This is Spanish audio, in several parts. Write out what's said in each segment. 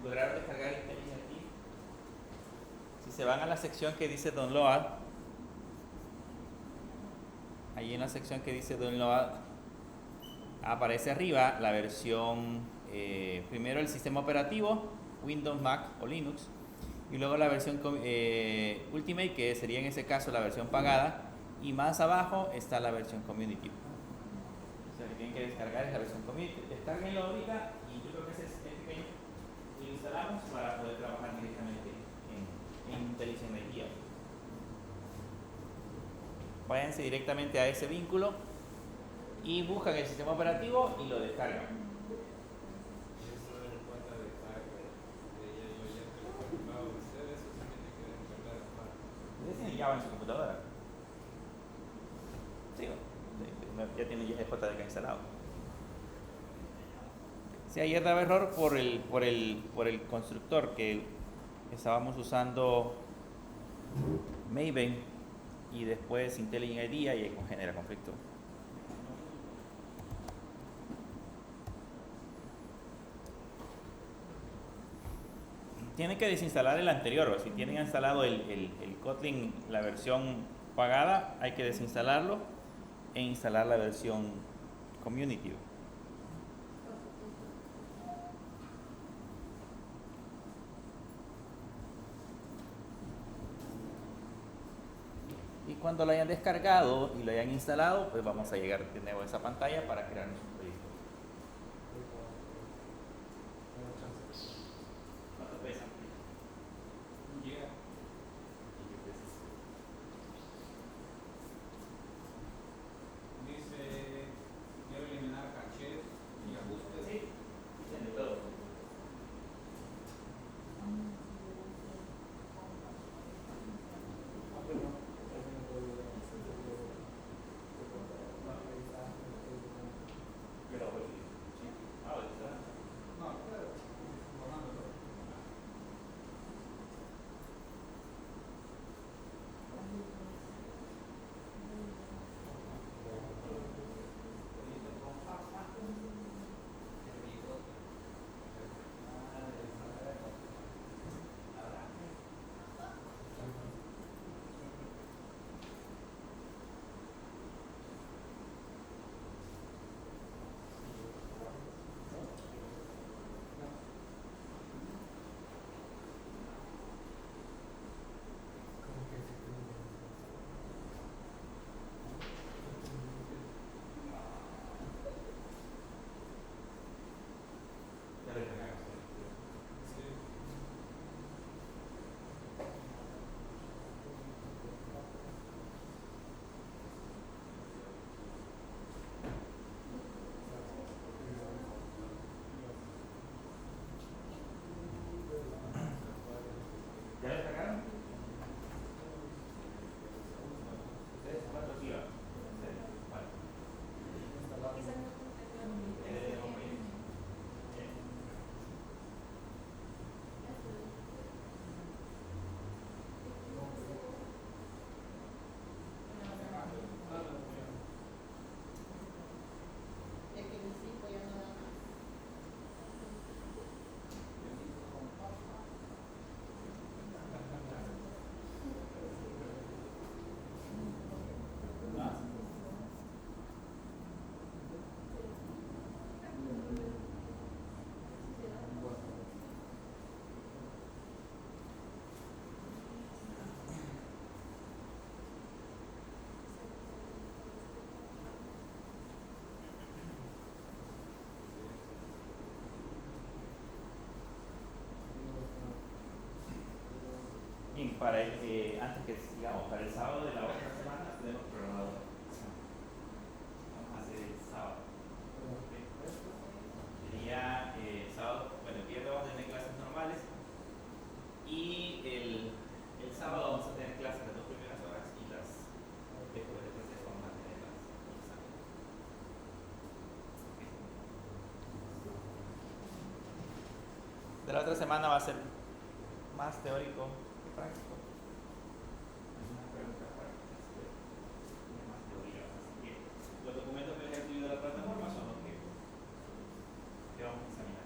lograron descargar IntelliJ aquí. Si se van a la sección que dice Download, allí en la sección que dice Download aparece arriba la versión, primero el sistema operativo, Windows, Mac o Linux, y luego la versión Ultimate, que sería en ese caso la versión pagada, y más abajo está la versión Community. O sea, que tienen que descargar es la versión Community. Descárguenlo ahorita y yo creo que ese es el pequeño que lo instalamos para poder trabajar directamente en IntelliJ IDEA. Váyanse directamente a ese vínculo y buscan el sistema operativo y lo descargan. ¿Ustedes tienen Java en su computadora? Sí, ya tiene JDK instalado. Sí, ayer daba error por el constructor que estábamos usando Maven y después IntelliJ IDEA y genera conflicto. Tienen que desinstalar el anterior, o si tienen instalado el Kotlin, la versión pagada, hay que desinstalarlo e instalar la versión Community. Y cuando lo hayan descargado y lo hayan instalado, pues vamos a llegar de nuevo a esa pantalla para crear nuestro proyecto. ¿Cuánto pesa? Llega. Dice, quiero eliminar cachés y ajustes. Sí, tiene todo. ¿Ya lo descargaron? ¿Ustedes cuántos iban? ¿Cuál? Bien, antes que sigamos, para el sábado de la otra semana tenemos programado. Vamos a hacer el sábado. Sería sábado, bueno, el viernes vamos a tener clases normales y el sábado vamos a tener clases las 2 primeras horas y después del proceso vamos a tener las exámenes. De la otra semana va a ser más teórico que práctico. Algunas preguntas prácticas, más teoría. Así que los documentos que les he subido a la plataforma son los que vamos a examinar.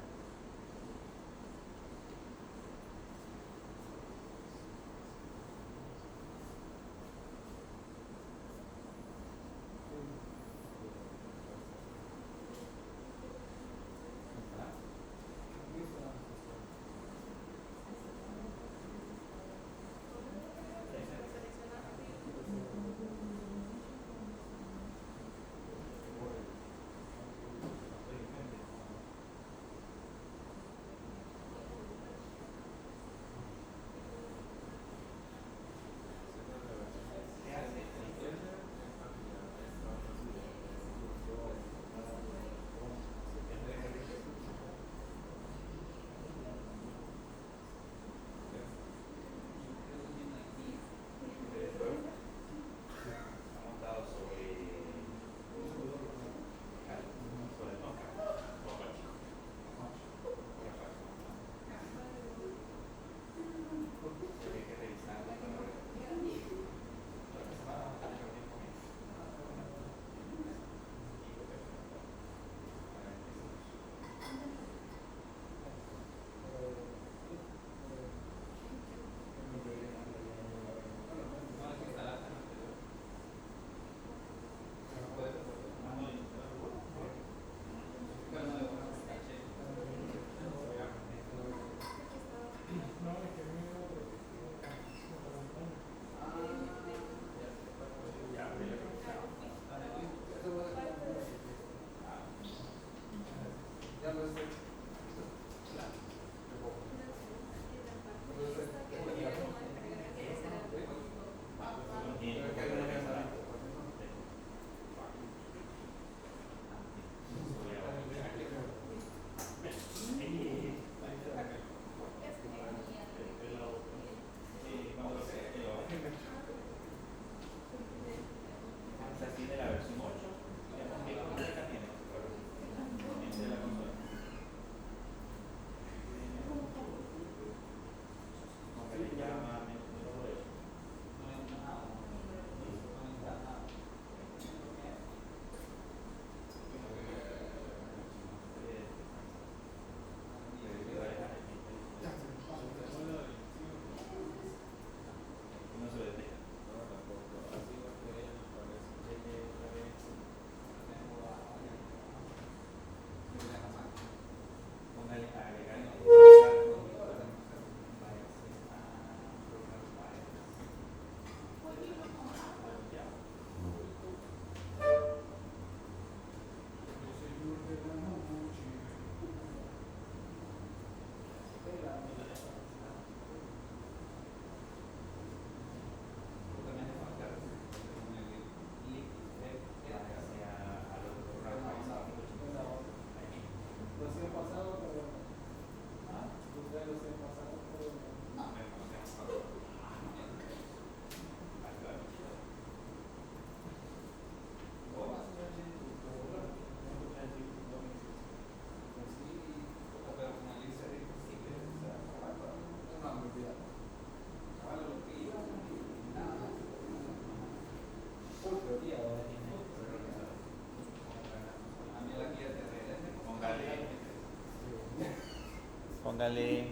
Póngale.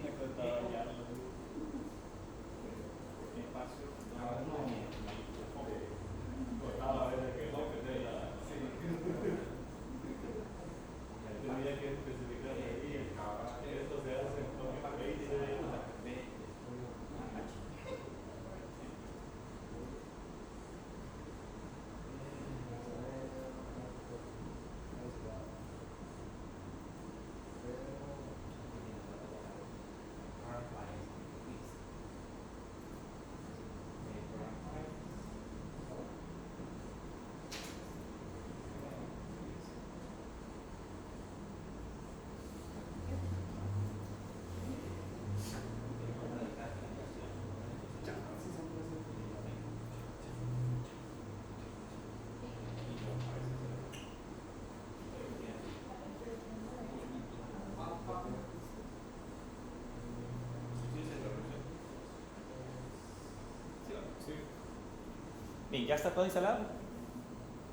Bien, ¿ya está todo instalado?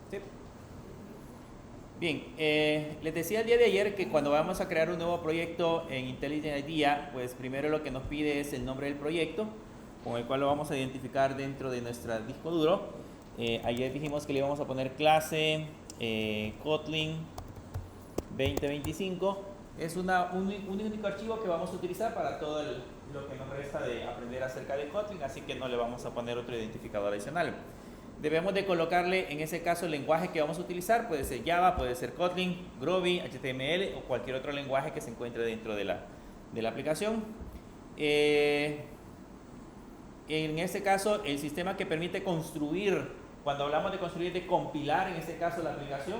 Sí. Bien, les decía el día de ayer que cuando vamos a crear un nuevo proyecto en IntelliJ IDEA, pues primero lo que nos pide es el nombre del proyecto, con el cual lo vamos a identificar dentro de nuestro disco duro. Ayer dijimos que le íbamos a poner clase Kotlin 2025. Es un único archivo que vamos a utilizar para todo lo que nos resta de aprender acerca de Kotlin, así que no le vamos a poner otro identificador adicional. Debemos de colocarle en ese caso el lenguaje que vamos a utilizar, puede ser Java, puede ser Kotlin, Groovy, HTML o cualquier otro lenguaje que se encuentre dentro de la aplicación. En este caso, el sistema que permite construir, cuando hablamos de construir, de compilar en este caso la aplicación,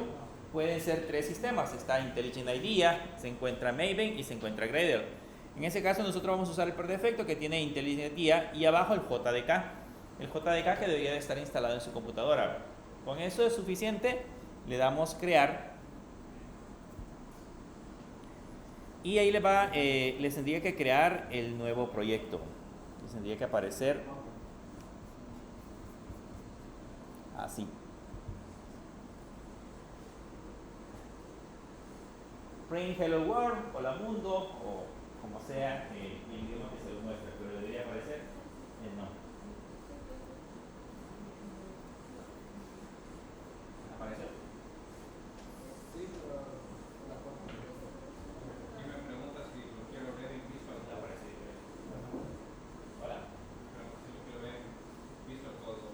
pueden ser tres sistemas. Está IntelliJ IDEA, se encuentra Maven y se encuentra Gradle. En ese caso nosotros vamos a usar el por defecto que tiene IntelliJ IDEA y abajo el JDK. El JDK que debería de estar instalado en su computadora. Con eso es suficiente, le damos crear y ahí les tendría que crear el nuevo proyecto. Les tendría que aparecer así. Print Hello World, Hola Mundo o como sea el idioma que se lo muestre, pero debería aparecer el nombre. ¿Apareció? Sí, pero la foto. Y me pregunta si lo quiero ver en Visual Code. Aparece diferente. Hola. Si lo quiero ver en Visual Code.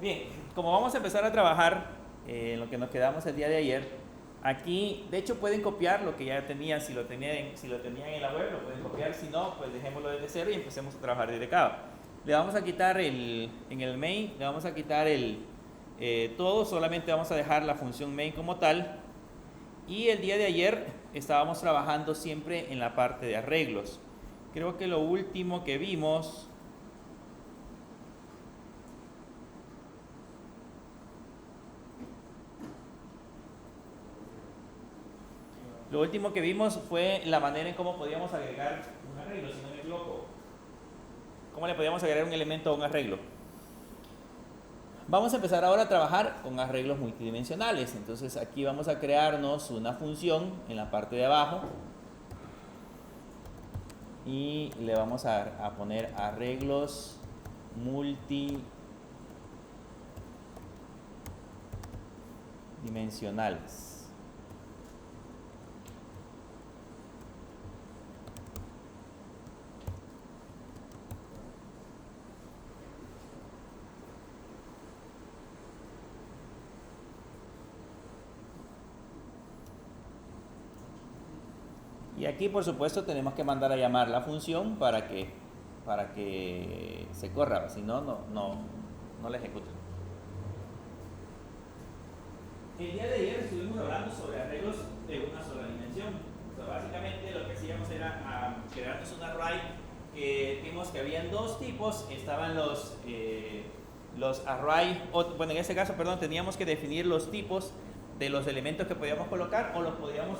Bien, como vamos a empezar a trabajar en lo que nos quedamos el día de ayer, aquí de hecho pueden copiar lo que ya tenían, si lo tenían en la web, lo pueden copiar, si no, pues dejémoslo desde cero y empecemos a trabajar desde acá. Le vamos a quitar en el main, le vamos a quitar todo, solamente vamos a dejar la función main como tal. Y el día de ayer estábamos trabajando siempre en la parte de arreglos. Creo que lo último que vimos fue la manera en cómo podíamos agregar un arreglo, si no me equivoco. ¿Cómo le podíamos agregar un elemento a un arreglo? Vamos a empezar ahora a trabajar con arreglos multidimensionales. Entonces aquí vamos a crearnos una función en la parte de abajo y le vamos a poner arreglos multidimensionales. Y aquí por supuesto tenemos que mandar a llamar la función para que se corra, si no, no la ejecuta. El día de ayer estuvimos hablando sobre arreglos de una sola dimensión. O sea, básicamente lo que hacíamos era crearnos un array que vimos que habían dos tipos. Estaban los array, bueno, en este caso, perdón, teníamos que definir los tipos de los elementos que podíamos colocar o los podíamos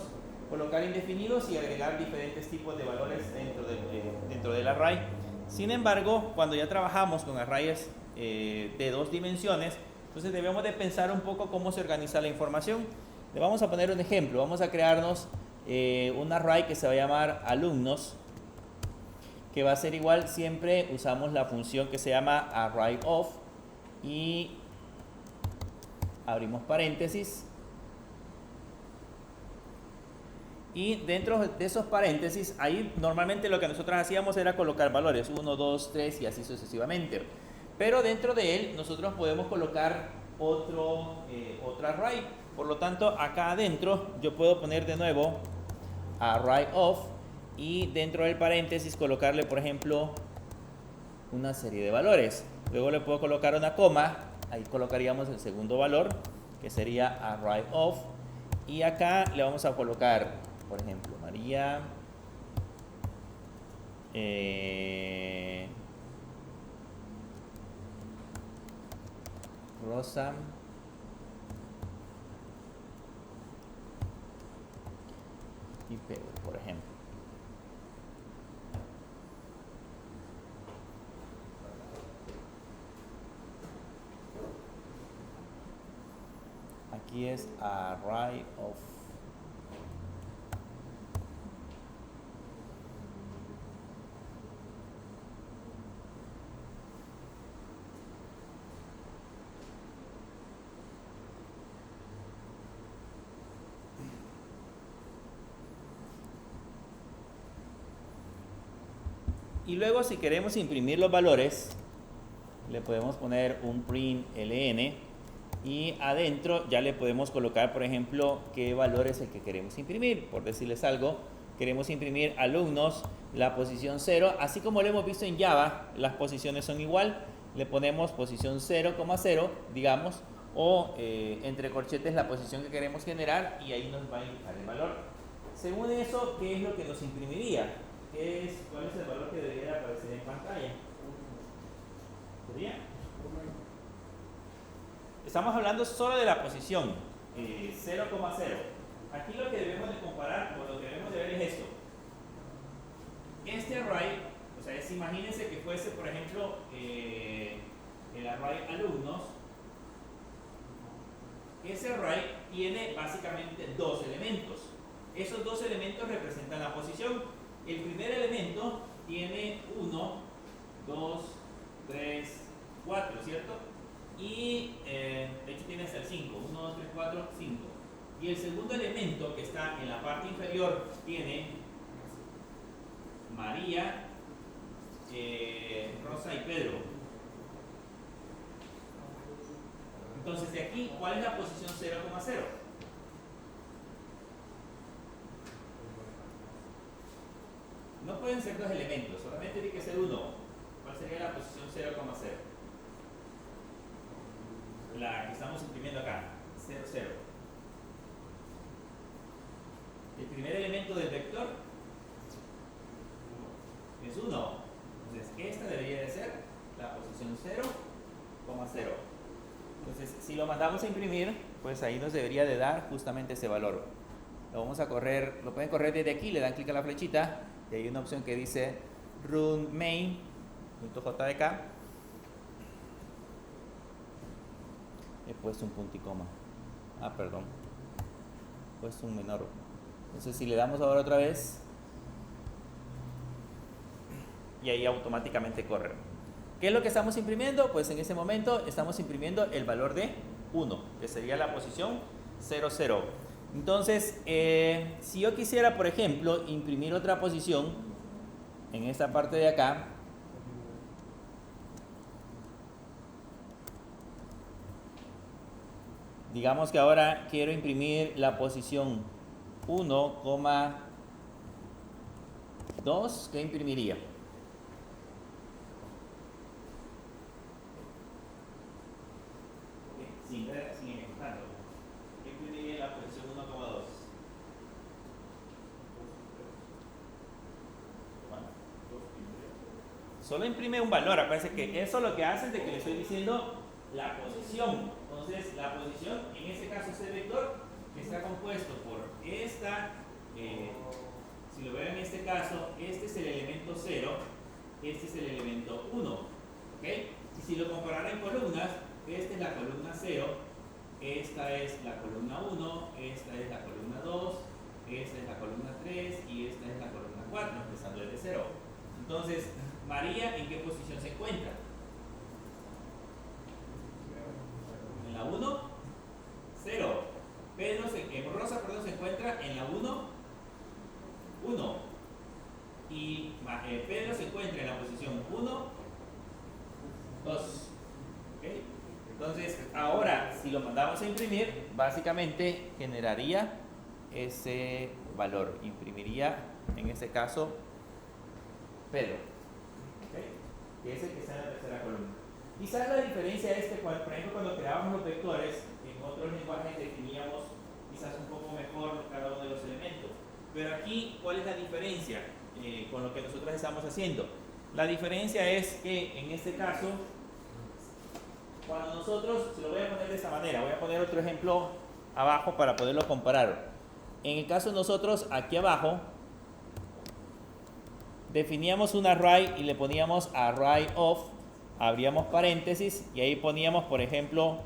colocar indefinidos y agregar diferentes tipos de valores dentro del array. Sin embargo, cuando ya trabajamos con arrays de dos dimensiones, entonces debemos de pensar un poco cómo se organiza la información. Le vamos a poner un ejemplo. Vamos a crearnos un array que se va a llamar alumnos, que va a ser igual, siempre usamos la función que se llama array_of y abrimos paréntesis. Y dentro de esos paréntesis, ahí normalmente lo que nosotros hacíamos era colocar valores 1, 2, 3 y así sucesivamente. Pero dentro de él nosotros podemos colocar otro array. Por lo tanto, acá adentro yo puedo poner de nuevo array_of y dentro del paréntesis colocarle, por ejemplo, una serie de valores. Luego le puedo colocar una coma, ahí colocaríamos el segundo valor, que sería array_of. Y acá le vamos a colocar, por ejemplo, María, Rosa y Pedro, por ejemplo. Aquí es array_of. Y luego, si queremos imprimir los valores, le podemos poner un print ln y adentro ya le podemos colocar, por ejemplo, qué valor es el que queremos imprimir. Por decirles algo, queremos imprimir alumnos, la posición 0, así como lo hemos visto en Java, las posiciones son igual, le ponemos posición 0,0, digamos, o entre corchetes la posición que queremos generar y ahí nos va a indicar el valor. Según eso, ¿qué es lo que nos imprimiría? ¿cuál es el valor que debería aparecer en pantalla? ¿Sería? Estamos hablando solo de la posición 0,0. Aquí lo que debemos de comparar, o lo que debemos de ver es esto. Este array, o sea, imagínense que fuese, por ejemplo, el array alumnos. Ese array tiene básicamente dos elementos. Esos dos elementos representan la posición. El primer elemento tiene 1, 2, 3, 4, ¿cierto? Y de hecho tiene hasta el 5. 1, 2, 3, 4, 5. Y el segundo elemento que está en la parte inferior tiene María, Rosa y Pedro. Entonces de aquí, ¿cuál es la posición 0,0? No pueden ser dos elementos, solamente tiene que ser uno. ¿Cuál sería la posición 0,0? La que estamos imprimiendo acá, 0, 0. El primer elemento del vector es 1. Entonces esta debería de ser la posición 0,0. Entonces si lo mandamos a imprimir, pues ahí nos debería de dar justamente ese valor. Lo vamos a correr, lo pueden correr desde aquí, le dan clic a la flechita y hay una opción que dice run main.jdk. He puesto un punto y coma. Perdón. He puesto un menor. Entonces si le damos ahora otra vez y ahí automáticamente corre. ¿Qué es lo que estamos imprimiendo? Pues en ese momento estamos imprimiendo el valor de 1, que sería la posición 0, 0. Entonces, si yo quisiera, por ejemplo, imprimir otra posición en esta parte de acá, digamos que ahora quiero imprimir la posición 1,2, ¿qué imprimiría? Sin ejecutarlo. ¿Qué imprimiría la posición 1,2? Solo imprime un valor, acuérdense que eso lo que hace es de que le estoy diciendo la posición. Entonces, la posición, en este caso, este vector, está compuesto por esta, si lo ven en este caso, este es el elemento 0, este es el elemento 1. ¿Okay? Y si lo comparara en columnas, esta es la columna 0, esta es la columna 1, esta es la columna 2, esta es la columna 3 y esta es la columna 4, empezando desde 0. Entonces, María, ¿en qué posición se encuentra? En la 1, 0. Rosa, se encuentra en la 1, 1. Y Pedro se encuentra en la posición 1, 2. ¿Okay? Entonces, ahora, si lo mandamos a imprimir, básicamente generaría ese valor. Imprimiría, en este caso, Pedro. ¿Okay? Que es el que está en la tercera columna. Quizás la diferencia es que, por ejemplo, cuando creábamos los vectores, en otros lenguajes definíamos quizás un poco mejor cada uno de los elementos. Pero aquí, ¿cuál es la diferencia con lo que nosotros estamos haciendo? La diferencia es que, en este caso, cuando nosotros, se lo voy a poner de esta manera, voy a poner otro ejemplo abajo para poderlo comparar. En el caso de nosotros, aquí abajo, definíamos un array y le poníamos array of, abríamos paréntesis y ahí poníamos, por ejemplo,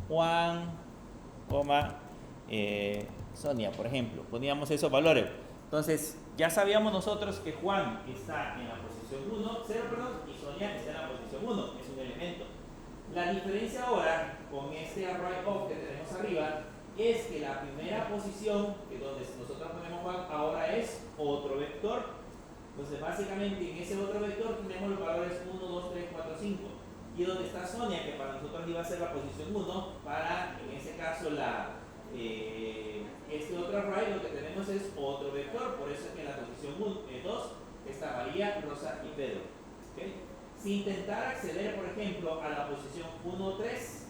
Juan, Sonia, por ejemplo, poníamos esos valores. Entonces, ya sabíamos nosotros que Juan está en la posición 0, y Sonia está en la posición 1, es un elemento. La diferencia ahora con este array of que tenemos arriba es que la primera posición, que donde nosotros ponemos Juan, ahora es otro vector. Entonces, básicamente en ese otro vector tenemos los valores 1, 2, 3, 4, 5. Y donde está Sonia, que para nosotros iba a ser la posición 1, para, en ese caso, este otro array, lo que tenemos es otro vector. Por eso es que en la posición 2 está María, Rosa y Pedro. ¿Okay? Si intentara acceder, por ejemplo, a la posición 1, 3,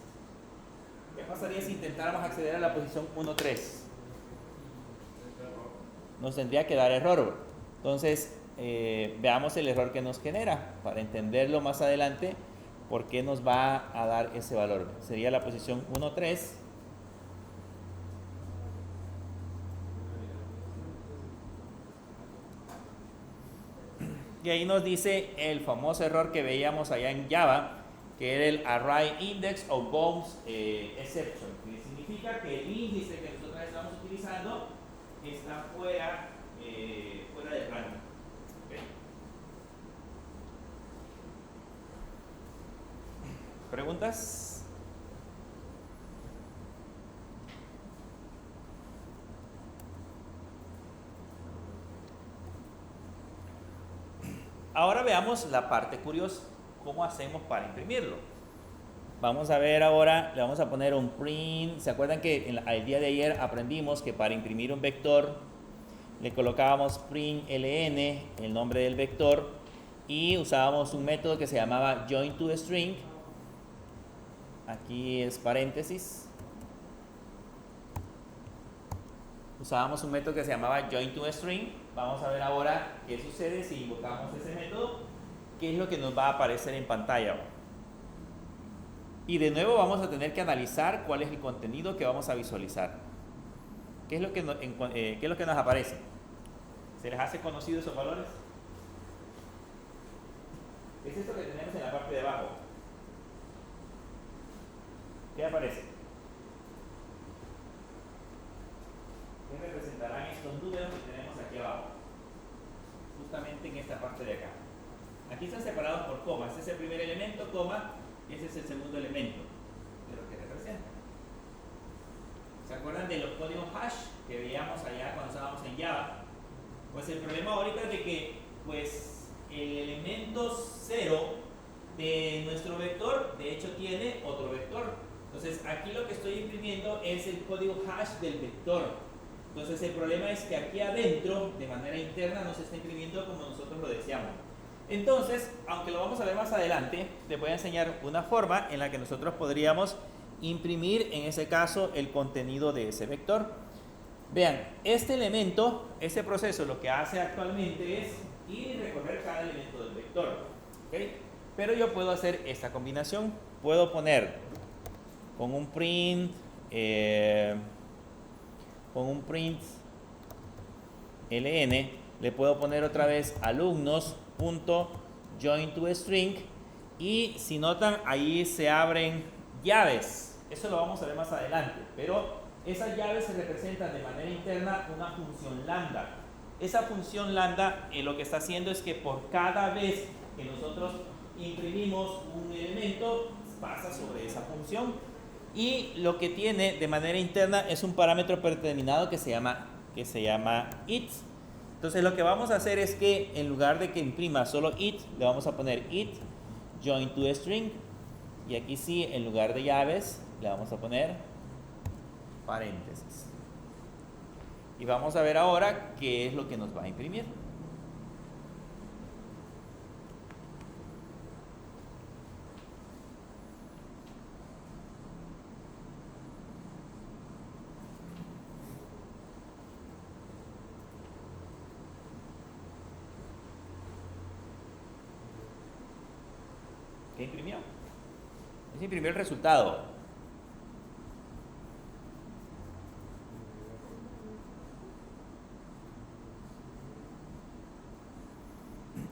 ¿qué pasaría si intentáramos acceder a la posición 1, 3? Nos tendría que dar error. Entonces, veamos el error que nos genera para entenderlo más adelante, por qué nos va a dar ese valor. Sería la posición 1,3. Y ahí nos dice el famoso error que veíamos allá en Java, que era el array index o bounds exception, que significa que el índice que nosotros estamos utilizando está fuera del rango. ¿Okay? ¿Preguntas? Ahora veamos la parte curiosa, cómo hacemos para imprimirlo. Vamos a ver ahora, le vamos a poner un print. ¿Se acuerdan que el día de ayer aprendimos que para imprimir un vector le colocábamos print ln, el nombre del vector, y usábamos un método que se llamaba join_to_string? Aquí es paréntesis. Usábamos un método que se llamaba join_to_string. Vamos a ver ahora qué sucede si invocamos ese método, qué es lo que nos va a aparecer en pantalla. Y de nuevo vamos a tener que analizar cuál es el contenido que vamos a visualizar. ¿Qué es lo que nos aparece? ¿Se les hace conocido esos valores? Es esto que tenemos en la parte de abajo. ¿Qué aparece? ¿Qué representarán estos números que tenemos aquí abajo? Justamente en esta parte de acá. Aquí están separados por comas. Este es el primer elemento, coma, y ese es el segundo elemento de lo que representa. ¿Se acuerdan de los códigos hash que veíamos allá cuando estábamos en Java? Pues el problema ahorita es de que pues, el elemento 0 de nuestro vector, de hecho, tiene otro vector. Entonces, aquí lo que estoy imprimiendo es el código hash del vector. Entonces, el problema es que aquí adentro, de manera interna, no se está imprimiendo como nosotros lo deseamos. Entonces, aunque lo vamos a ver más adelante, les voy a enseñar una forma en la que nosotros podríamos imprimir, en ese caso, el contenido de ese vector. Vean, este elemento, este proceso, lo que hace actualmente es ir y recorrer cada elemento del vector. ¿Okay? Pero yo puedo hacer esta combinación. Puedo poner con un print ln, le puedo poner otra vez alumnos.join_to_string, y si notan ahí se abren llaves. Eso lo vamos a ver más adelante, pero esas llaves se representan de manera interna una función lambda. Esa función lambda lo que está haciendo es que por cada vez que nosotros imprimimos un elemento pasa sobre esa función, y lo que tiene de manera interna es un parámetro predeterminado que se llama it. Entonces lo que vamos a hacer es que en lugar de que imprima solo it, le vamos a poner it join_to_string, y aquí sí, en lugar de llaves le vamos a poner paréntesis. Y vamos a ver ahora qué es lo que nos va a imprimir. ¿Qué imprimió? Se imprimió el resultado.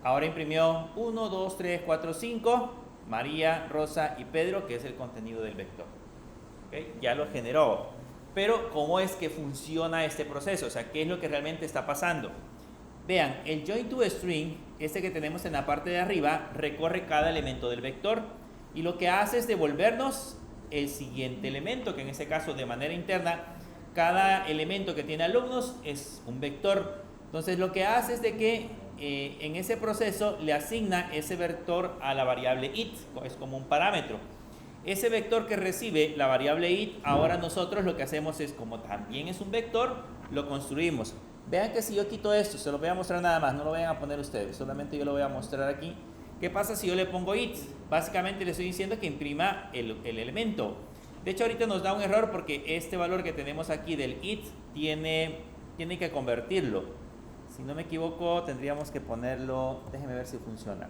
Ahora imprimió 1, 2, 3, 4, 5, María, Rosa y Pedro, que es el contenido del vector. ¿Okay? Ya lo generó. Pero, ¿cómo es que funciona este proceso? O sea, ¿qué es lo que realmente está pasando? Vean, el join_to_string, este que tenemos en la parte de arriba, recorre cada elemento del vector, y lo que hace es devolvernos el siguiente elemento, que en este caso, de manera interna, cada elemento que tiene alumnos es un vector. Entonces, lo que hace es de que en ese proceso le asigna ese vector a la variable it, es como un parámetro. Ese vector que recibe la variable it, ahora nosotros lo que hacemos es, como también es un vector, lo construimos. Vean que si yo quito esto, se lo voy a mostrar nada más, no lo vayan a poner ustedes, solamente yo lo voy a mostrar aquí. ¿Qué pasa si yo le pongo it? Básicamente le estoy diciendo que imprima el elemento. De hecho, ahorita nos da un error porque este valor que tenemos aquí del it tiene que convertirlo. Si no me equivoco, tendríamos que ponerlo, déjeme ver si funciona.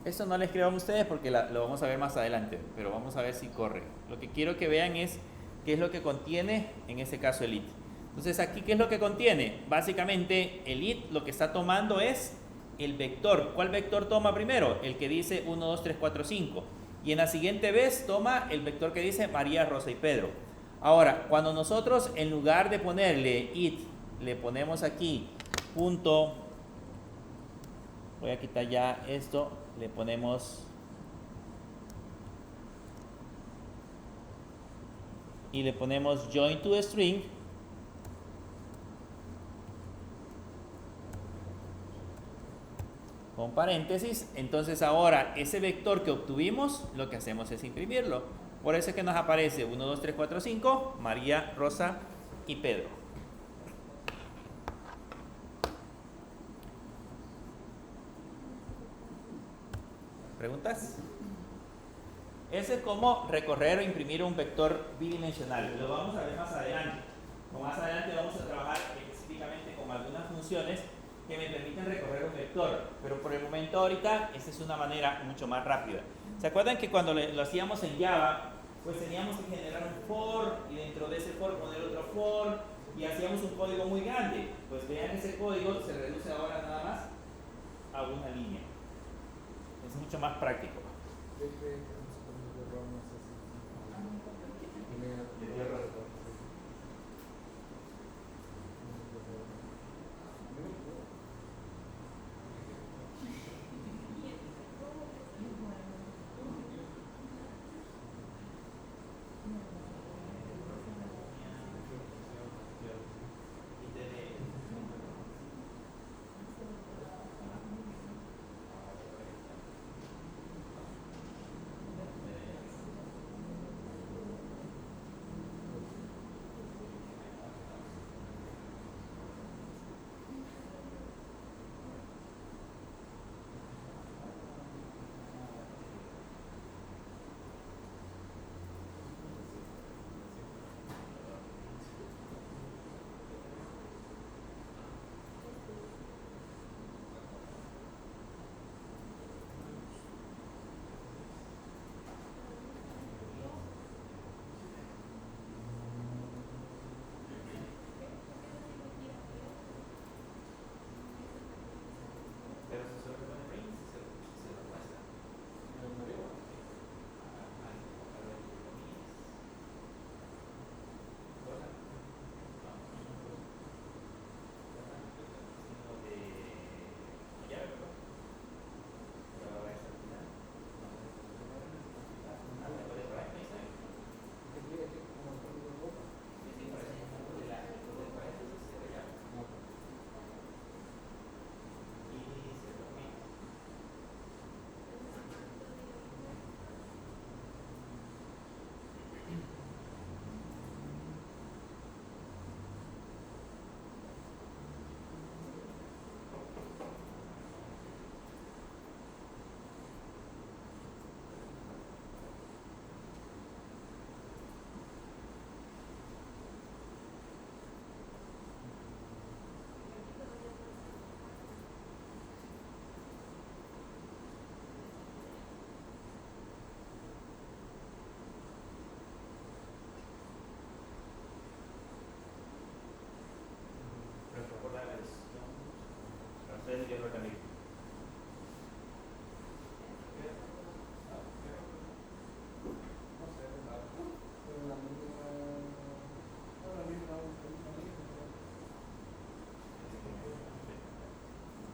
Esto no les creo a ustedes porque lo vamos a ver más adelante, pero vamos a ver si corre. Lo que quiero que vean es qué es lo que contiene, en este caso el it. Entonces aquí, ¿qué es lo que contiene? Básicamente el it lo que está tomando es el vector. ¿Cuál vector toma primero? El que dice 1, 2, 3, 4, 5. Y en la siguiente vez toma el vector que dice María, Rosa y Pedro. Ahora, cuando nosotros en lugar de ponerle it, le ponemos aquí punto, voy a quitar ya esto, le ponemos y le ponemos join to string, con paréntesis. Entonces ahora ese vector que obtuvimos, lo que hacemos es imprimirlo. Por eso es que nos aparece 1, 2, 3, 4, 5, María, Rosa y Pedro. ¿Preguntas? Ese es como recorrer o imprimir un vector bidimensional. Lo vamos a ver más adelante. Más adelante vamos a trabajar específicamente con algunas funciones que me permiten recorrer un vector. Pero por el momento ahorita, esta es una manera mucho más rápida. ¿Se acuerdan que cuando lo hacíamos en Java, pues teníamos que generar un for y dentro de ese for poner otro for y hacíamos un código muy grande? Pues vean, ese código se reduce ahora nada más a una línea. Es mucho más práctico.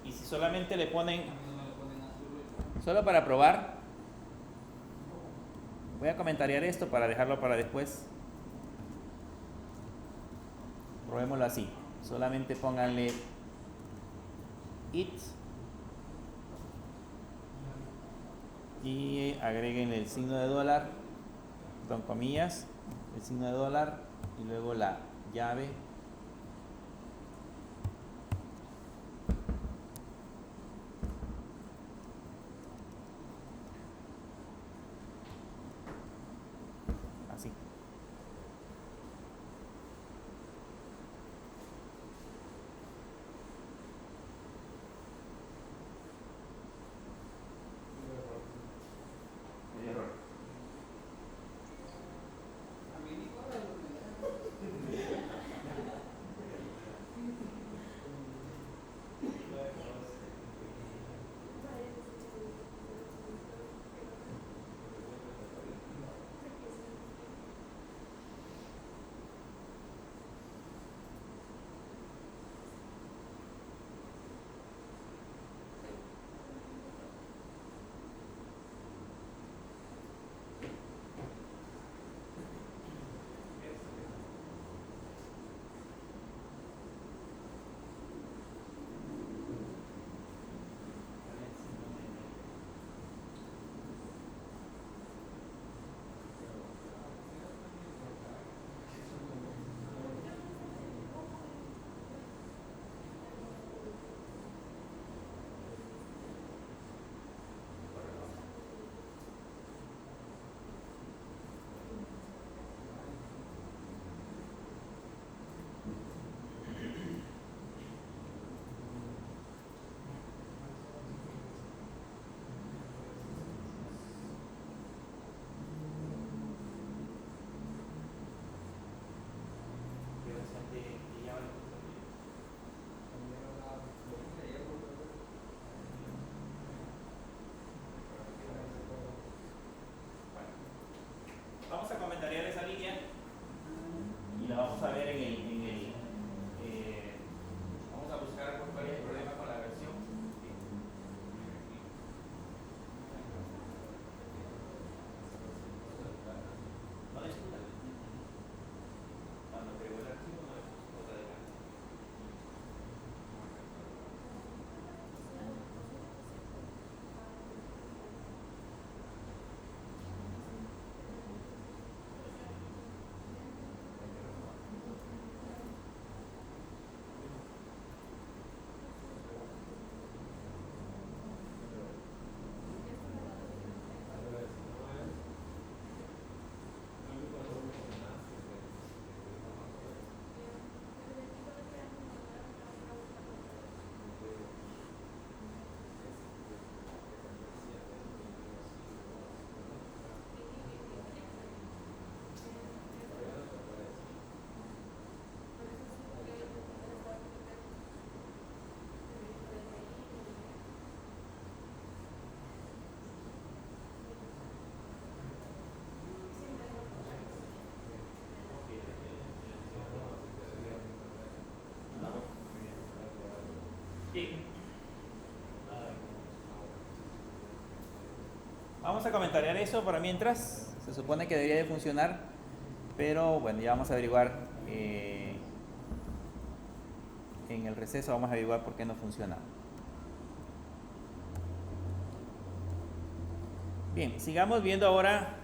Y si solamente le ponen, solo para probar, voy a comentariar esto para dejarlo para después. Probémoslo así. Solamente pónganle it y agreguen el signo de dólar, con comillas, el signo de dólar y luego la llave. de Java. Vamos a comentariar esa línea y la vamos a ver vamos a buscar cuál es el problema con la versión. No discutan. Cuando pegó el archivo no es cosa de nada. Bien. Vamos a comentariar eso para mientras. Se supone que debería de funcionar, pero bueno, ya vamos a averiguar en el receso, vamos a averiguar por qué no funciona. Bien, sigamos viendo ahora.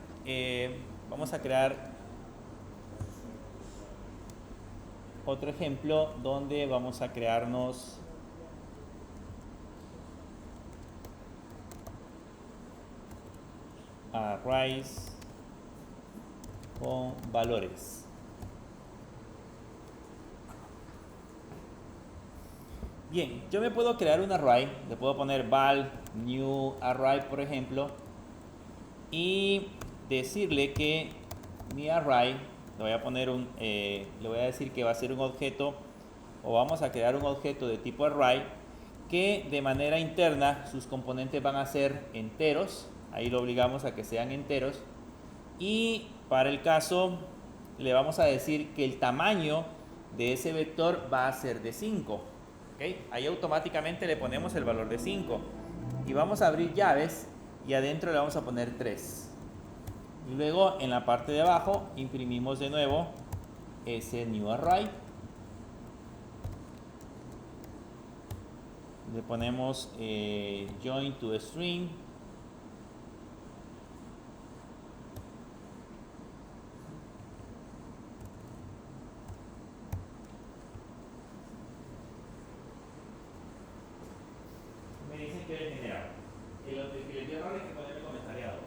Vamos a crear otro ejemplo donde vamos a crearnos arrays con valores. Bien, yo me puedo crear un array, le puedo poner val new array, por ejemplo, y decirle que mi array, le voy a poner le voy a decir que va a ser un objeto, o vamos a crear un objeto de tipo array, que de manera interna sus componentes van a ser enteros. Ahí lo obligamos a que sean enteros. Y para el caso le vamos a decir que el tamaño de ese vector va a ser de 5. ¿Okay? Ahí automáticamente le ponemos el valor de 5. Y vamos a abrir llaves y adentro le vamos a poner 3. Y luego en la parte de abajo imprimimos de nuevo ese new array. Le ponemos join to string. Me dicen que es generado. El que les dio error es que ponerme comentariado.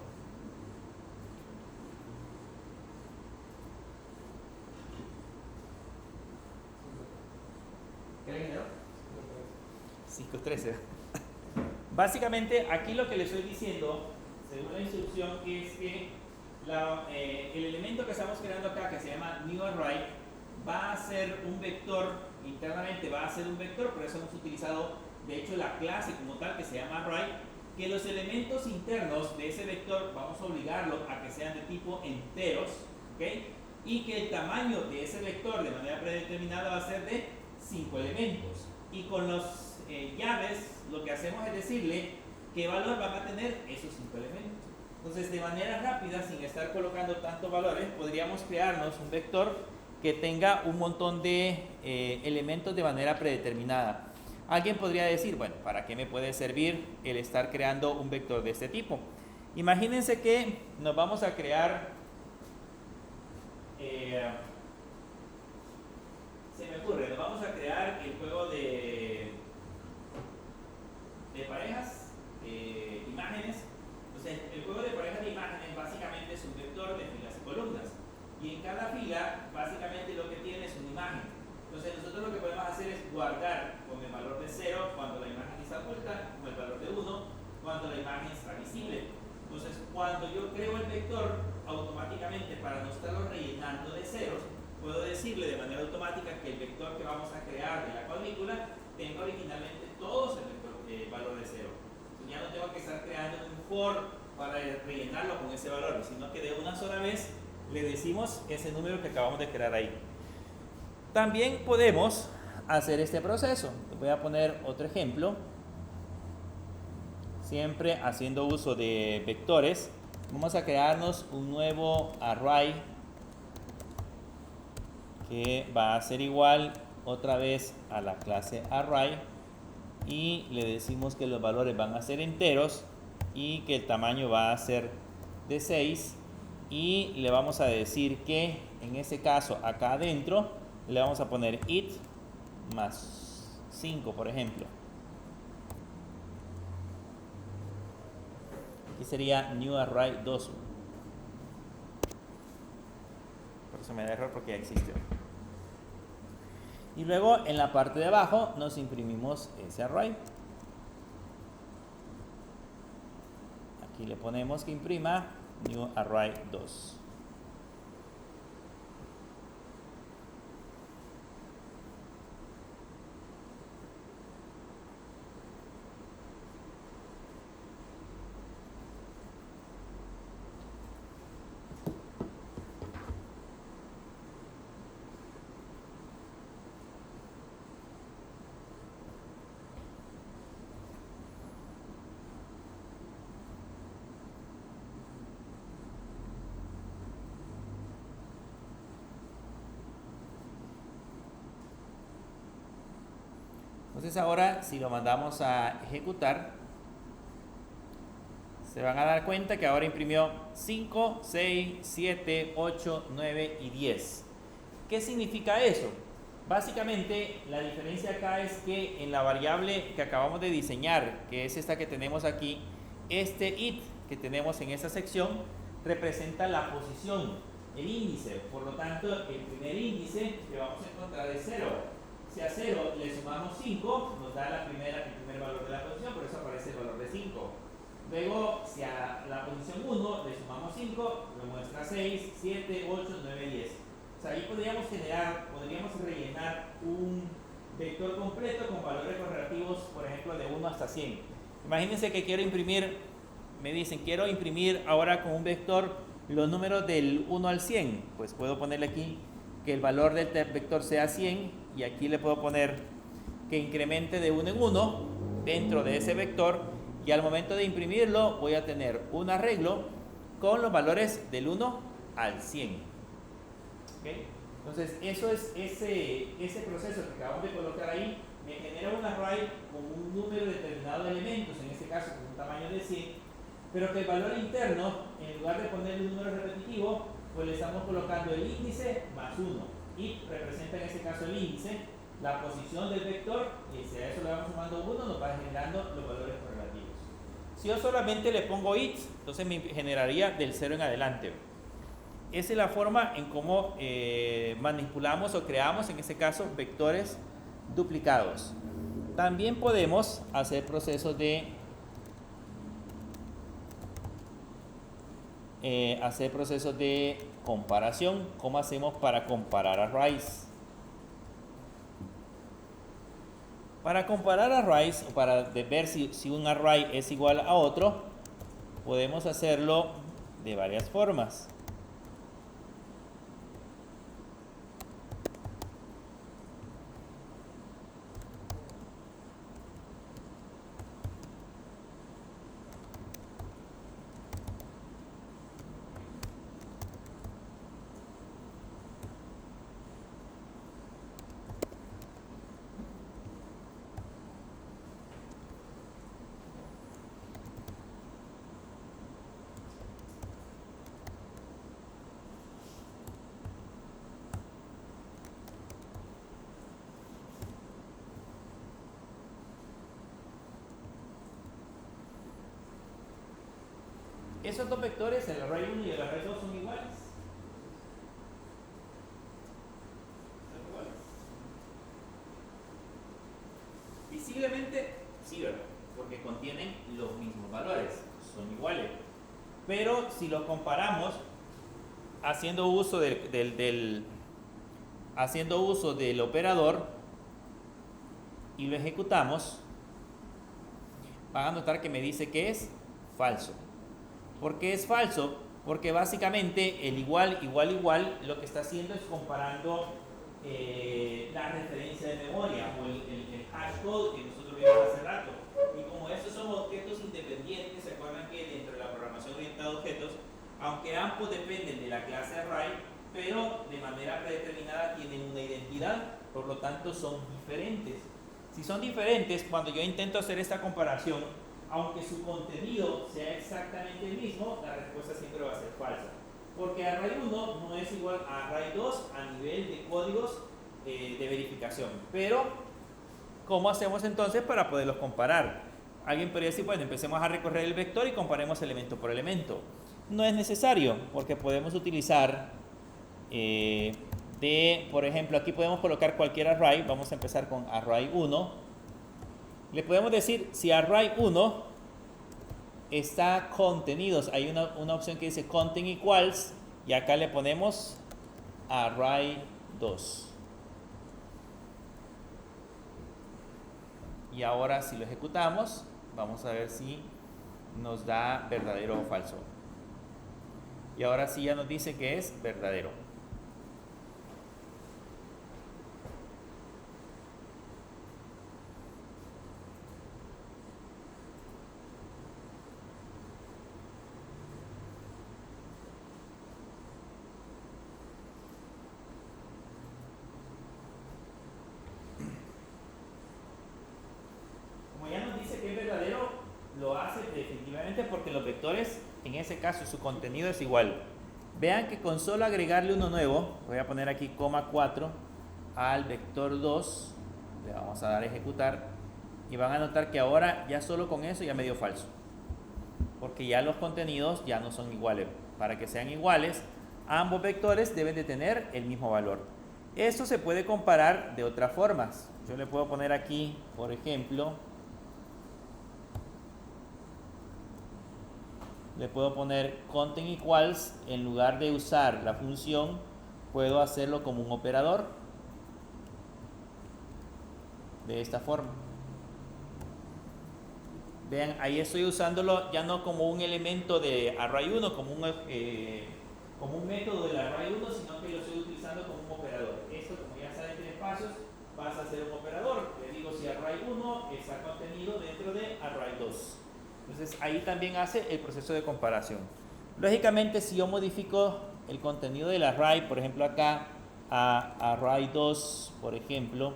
¿Qué le generó? 5.13. Básicamente aquí lo que le estoy diciendo, según la instrucción, es que el elemento que estamos creando acá, que se llama new array, va a ser un vector, internamente va a ser un vector, por eso hemos utilizado de hecho la clase como tal que se llama array, que los elementos internos de ese vector vamos a obligarlos a que sean de tipo enteros, ¿okay? Y que el tamaño de ese vector de manera predeterminada va a ser de 5 elementos. Y con los llaves lo que hacemos es decirle qué valor van a tener esos 5 elementos. Entonces, de manera rápida, sin estar colocando tantos valores, podríamos crearnos un vector que tenga un montón de elementos de manera predeterminada. Alguien podría decir, bueno, ¿para qué me puede servir el estar creando un vector de este tipo? Imagínense que nos vamos a crear, se me ocurre, nos vamos a crear el juego de parejas, imágenes. Entonces, el juego de parejas de imágenes básicamente es un vector de filas y columnas. Y en cada fila, básicamente lo que tiene es una imagen. Entonces, nosotros lo que podemos hacer es guardar con el valor de 0 cuando la imagen está oculta, con el valor de 1 cuando la imagen está visible. Entonces, cuando yo creo el vector, automáticamente para no estarlo rellenando de ceros, puedo decirle de manera automática que el vector que vamos a crear de la cuadrícula tenga originalmente todos el valor de 0. Ya no tengo que estar creando un for para rellenarlo con ese valor, sino que de una sola vez le decimos ese número que acabamos de crear ahí. También podemos hacer este proceso. Voy a poner otro ejemplo. Siempre haciendo uso de vectores, vamos a crearnos un nuevo array que va a ser igual otra vez a la clase array, y le decimos que los valores van a ser enteros y que el tamaño va a ser de 6, y le vamos a decir que en ese caso acá adentro le vamos a poner it más 5, por ejemplo. Aquí sería new array 2. Por eso me da error, porque ya existió. Y luego en la parte de abajo nos imprimimos ese array. Aquí le ponemos que imprima new array 2. Entonces ahora, si lo mandamos a ejecutar, se van a dar cuenta que ahora imprimió 5, 6, 7, 8, 9 y 10. ¿Qué significa eso? Básicamente, la diferencia acá es que en la variable que acabamos de diseñar, que es esta que tenemos aquí, este it que tenemos en esta sección representa la posición, el índice. Por lo tanto, el primer índice que vamos a encontrar es 0. Si a 0 le sumamos 5, nos da el primer valor de la posición, por eso aparece el valor de 5. Luego, si a la posición 1 le sumamos 5, nos muestra 6, 7, 8, 9, 10. O sea, ahí podríamos rellenar un vector completo con valores correlativos, por ejemplo, de 1 hasta 100. Imagínense que quiero imprimir, me dicen, quiero imprimir ahora con un vector los números del 1 al 100. Pues puedo ponerle aquí que el valor del vector sea 100, y aquí le puedo poner que incremente de 1 en 1 dentro de ese vector, y al momento de imprimirlo voy a tener un arreglo con los valores del 1 al 100. ¿Okay? Entonces eso es ese proceso que acabamos de colocar ahí, me genera un array con un número determinado de elementos, en este caso con un tamaño de 100, pero que el valor interno, en lugar de ponerle un número repetitivo, pues le estamos colocando el índice más 1. Y representa en este caso el índice, la posición del vector, y si a eso le vamos sumando 1, nos va generando los valores correlativos. Si yo solamente le pongo it, entonces me generaría del 0 en adelante. Esa es la forma en cómo manipulamos o creamos, en este caso, vectores duplicados. También podemos hacer procesos de comparación. ¿Cómo hacemos para comparar arrays? Para comparar arrays, o para ver si un array es igual a otro, podemos hacerlo de varias formas. Esos dos vectores, el array 1 y el array 2, son iguales. Son iguales. Visiblemente, sí, ¿verdad? Porque contienen los mismos valores, son iguales. Pero si los comparamos haciendo uso del haciendo uso del operador y lo ejecutamos, van a notar que me dice que es falso. ¿Por qué es falso? Porque básicamente el igual lo que está haciendo es comparando la referencia de memoria o el hash code que nosotros vimos hace rato. Y como estos son objetos independientes, se acuerdan que dentro de la programación orientada a objetos, aunque ambos dependen de la clase array, pero de manera predeterminada tienen una identidad, por lo tanto son diferentes. Si son diferentes, cuando yo intento hacer esta comparación, aunque su contenido sea exactamente el mismo, la respuesta siempre va a ser falsa. Porque array 1 no es igual a array 2 a nivel de códigos de verificación. Pero, ¿cómo hacemos entonces para poderlos comparar? Alguien podría decir, bueno, empecemos a recorrer el vector y comparemos elemento por elemento. No es necesario, porque podemos utilizar, por ejemplo, aquí podemos colocar cualquier array. Vamos a empezar con array 1. Le podemos decir si array 1 está contenidos. Hay una opción que dice content equals y acá le ponemos array 2. Y ahora si lo ejecutamos, vamos a ver si nos da verdadero o falso. Y ahora sí ya nos dice que es verdadero. Lo hace definitivamente porque los vectores, en ese caso, su contenido es igual. Vean que con solo agregarle uno nuevo, voy a poner aquí coma 4 al vector 2, le vamos a dar a ejecutar y van a notar que ahora ya solo con eso ya me dio falso, porque ya los contenidos ya no son iguales. Para que sean iguales, ambos vectores deben de tener el mismo valor. Esto se puede comparar de otras formas. Yo le puedo poner aquí, por ejemplo, le puedo poner content equals, en lugar de usar la función, puedo hacerlo como un operador, de esta forma. Vean, ahí estoy usándolo ya no como un elemento de array 1, como un método del array 1, sino que lo estoy utilizando como un operador. Esto, como ya saben, tiene pasos, pasa a ser un operador. Le digo si array 1 está contenido dentro de array 2. Entonces ahí también hace el proceso de comparación. Lógicamente, si yo modifico el contenido del array, por ejemplo acá a array 2, por ejemplo,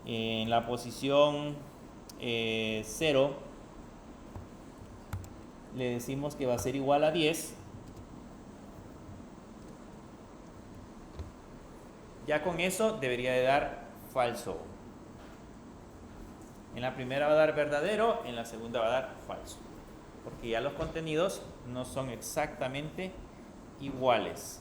en la posición 0, le decimos que va a ser igual a 10. Ya con eso debería de dar falso. En la primera va a dar verdadero, en la segunda va a dar falso. Porque ya los contenidos no son exactamente iguales.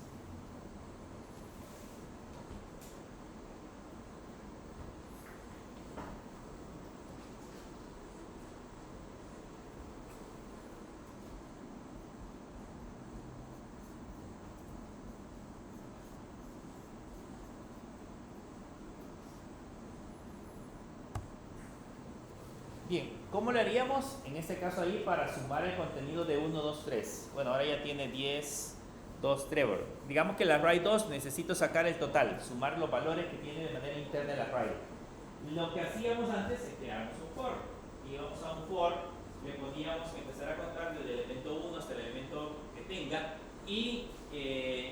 Bien, ¿cómo lo haríamos en este caso ahí para sumar el contenido de 1, 2, 3? Bueno, ahora ya tiene 10, 2, Trevor. Digamos que el array 2 necesito sacar el total, sumar los valores que tiene de manera interna el array. Lo que hacíamos antes es crearnos un for. Íbamos a un for, le poníamos que empezar a contar desde el elemento 1 hasta el elemento que tenga y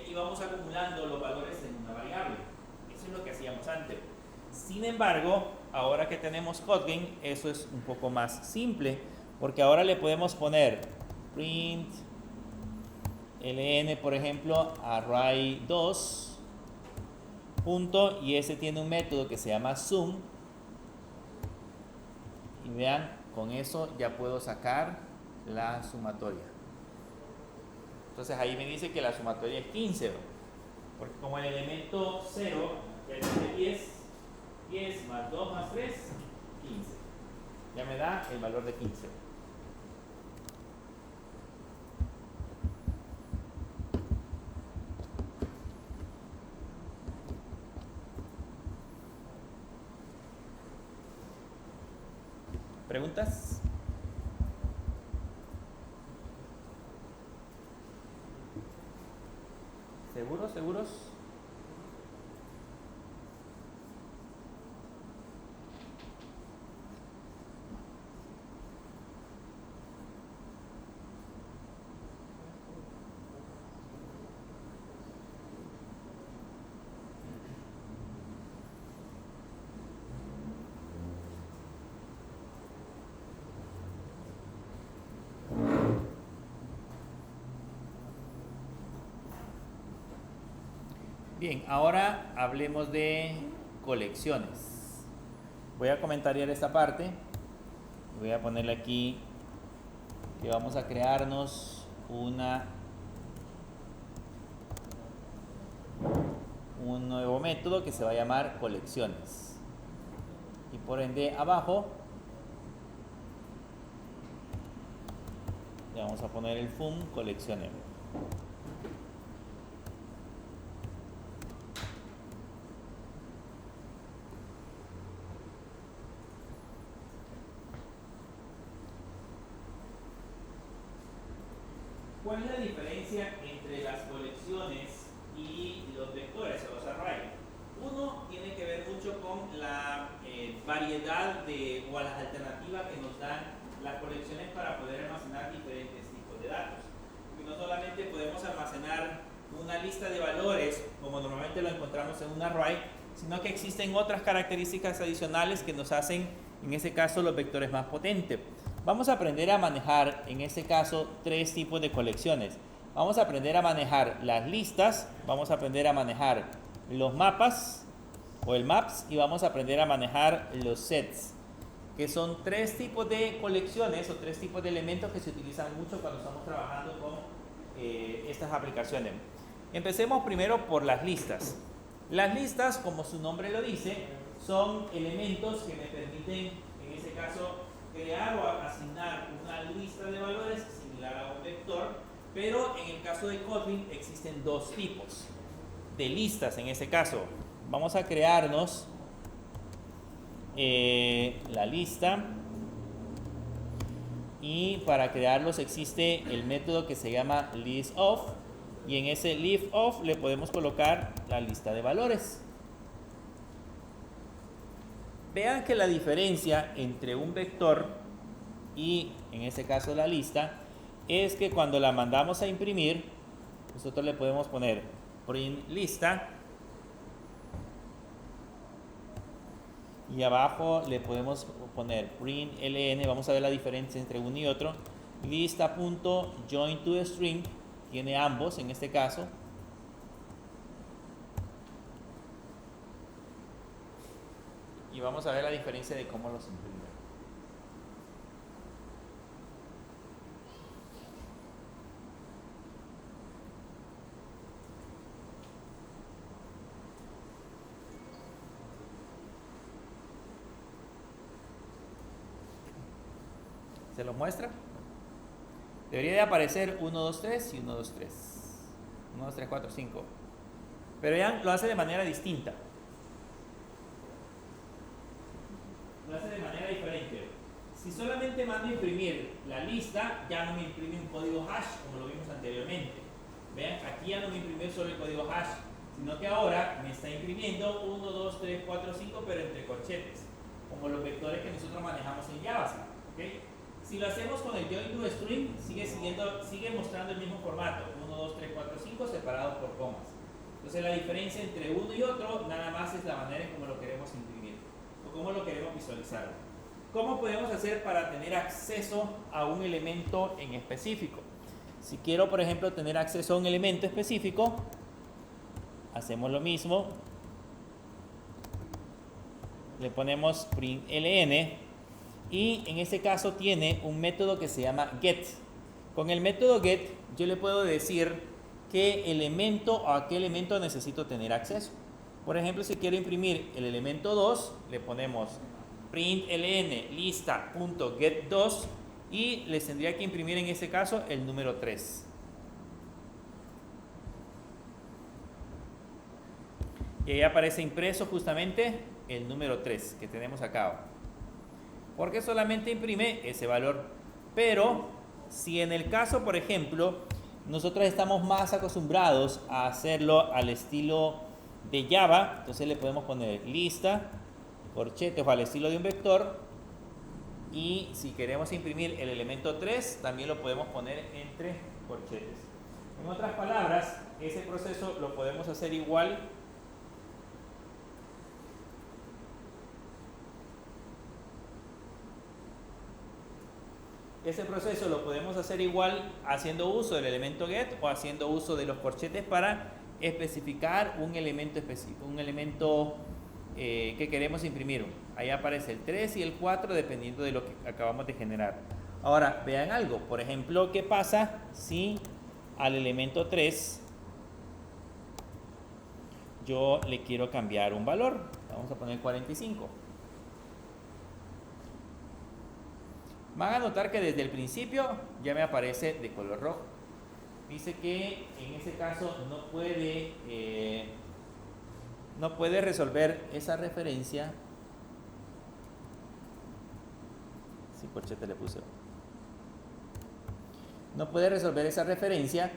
íbamos acumulando los valores en una variable. Eso es lo que hacíamos antes. Sin embargo, ahora que tenemos Kotlin, eso es un poco más simple, porque ahora le podemos poner print ln, por ejemplo, array 2 punto, y ese tiene un método que se llama sum, y vean, con eso ya puedo sacar la sumatoria. Entonces ahí me dice que la sumatoria es 15, porque como el elemento 0 ya tiene 10 más 2 más 3, 15. Ya me da el valor de 15. ¿Preguntas? ¿Seguros? ¿Seguros? Bien, ahora hablemos de colecciones. Voy a comentar esta parte. Voy a ponerle aquí que vamos a crearnos un nuevo método que se va a llamar colecciones. Y por ende abajo le vamos a poner el fun coleccionable. ¿Cuál es la diferencia entre las colecciones y los vectores o los arrays? Uno tiene que ver mucho con la variedad o las alternativas que nos dan las colecciones para poder almacenar diferentes tipos de datos. Porque no solamente podemos almacenar una lista de valores como normalmente lo encontramos en un array, sino que existen otras características adicionales que nos hacen, en ese caso, los vectores más potentes. Vamos a aprender a manejar, en este caso, tres tipos de colecciones. Vamos a aprender a manejar las listas, vamos a aprender a manejar los mapas o el maps y vamos a aprender a manejar los sets, que son tres tipos de colecciones o tres tipos de elementos que se utilizan mucho cuando estamos trabajando con estas aplicaciones. Empecemos primero por las listas. Las listas, como su nombre lo dice, son elementos que me permiten, en este caso, crear o asignar una lista de valores similar a un vector, pero en el caso de Kotlin existen dos tipos de listas. En este caso vamos a crearnos la lista, y para crearlos existe el método que se llama listOf, y en ese listOf le podemos colocar la lista de valores. Vean que la diferencia entre un vector y, en este caso, la lista, es que cuando la mandamos a imprimir, nosotros le podemos poner print lista y abajo le podemos poner print ln. Vamos a ver la diferencia entre uno y otro. Lista.join_to_string tiene ambos en este caso. Y vamos a ver la diferencia de cómo los imprime. ¿Se los muestra? Debería de aparecer 1, 2, 3 y 1, 2, 3. 1, 2, 3, 4, 5. Pero ya lo hace de manera distinta. Lo hace de manera diferente. Si solamente mando a imprimir la lista, ya no me imprime un código hash como lo vimos anteriormente. Vean, aquí ya no me imprimió solo el código hash, sino que ahora me está imprimiendo 1, 2, 3, 4, 5, pero entre corchetes, como los vectores que nosotros manejamos en JavaScript. ¿Okay? Si lo hacemos con el join_to_string, sigue mostrando el mismo formato, 1, 2, 3, 4, 5, separados por comas. Entonces la diferencia entre uno y otro nada más es la manera en cómo lo queremos imprimir o cómo lo queremos visualizar. ¿Cómo podemos hacer para tener acceso a un elemento en específico? Si quiero, por ejemplo, tener acceso a un elemento específico, hacemos lo mismo. Le ponemos print ln y en este caso tiene un método que se llama get. Con el método get yo le puedo decir qué elemento o a qué elemento necesito tener acceso. Por ejemplo, si quiero imprimir el elemento 2, le ponemos print ln lista.get2 y les tendría que imprimir en este caso el número 3. Y ahí aparece impreso justamente el número 3 que tenemos acá. porque solamente imprime ese valor. Pero si en el caso, por ejemplo, nosotros estamos más acostumbrados a hacerlo al estilo de Java, entonces le podemos poner lista, corchetes o al estilo de un vector. Y si queremos imprimir el elemento 3, también lo podemos poner entre corchetes. En otras palabras, ese proceso lo podemos hacer igual . Ese proceso lo podemos hacer igual haciendo uso del elemento get o haciendo uso de los corchetes para especificar un elemento específico, un elemento que queremos imprimir. Ahí aparece el 3 y el 4 dependiendo de lo que acabamos de generar. Ahora, vean algo. Por ejemplo, ¿qué pasa si al elemento 3 yo le quiero cambiar un valor? Vamos a poner 45. Van a notar que desde el principio ya me aparece de color rojo. Dice que en ese caso no puede resolver esa referencia. Sí, corchete le puse. No puede resolver esa referencia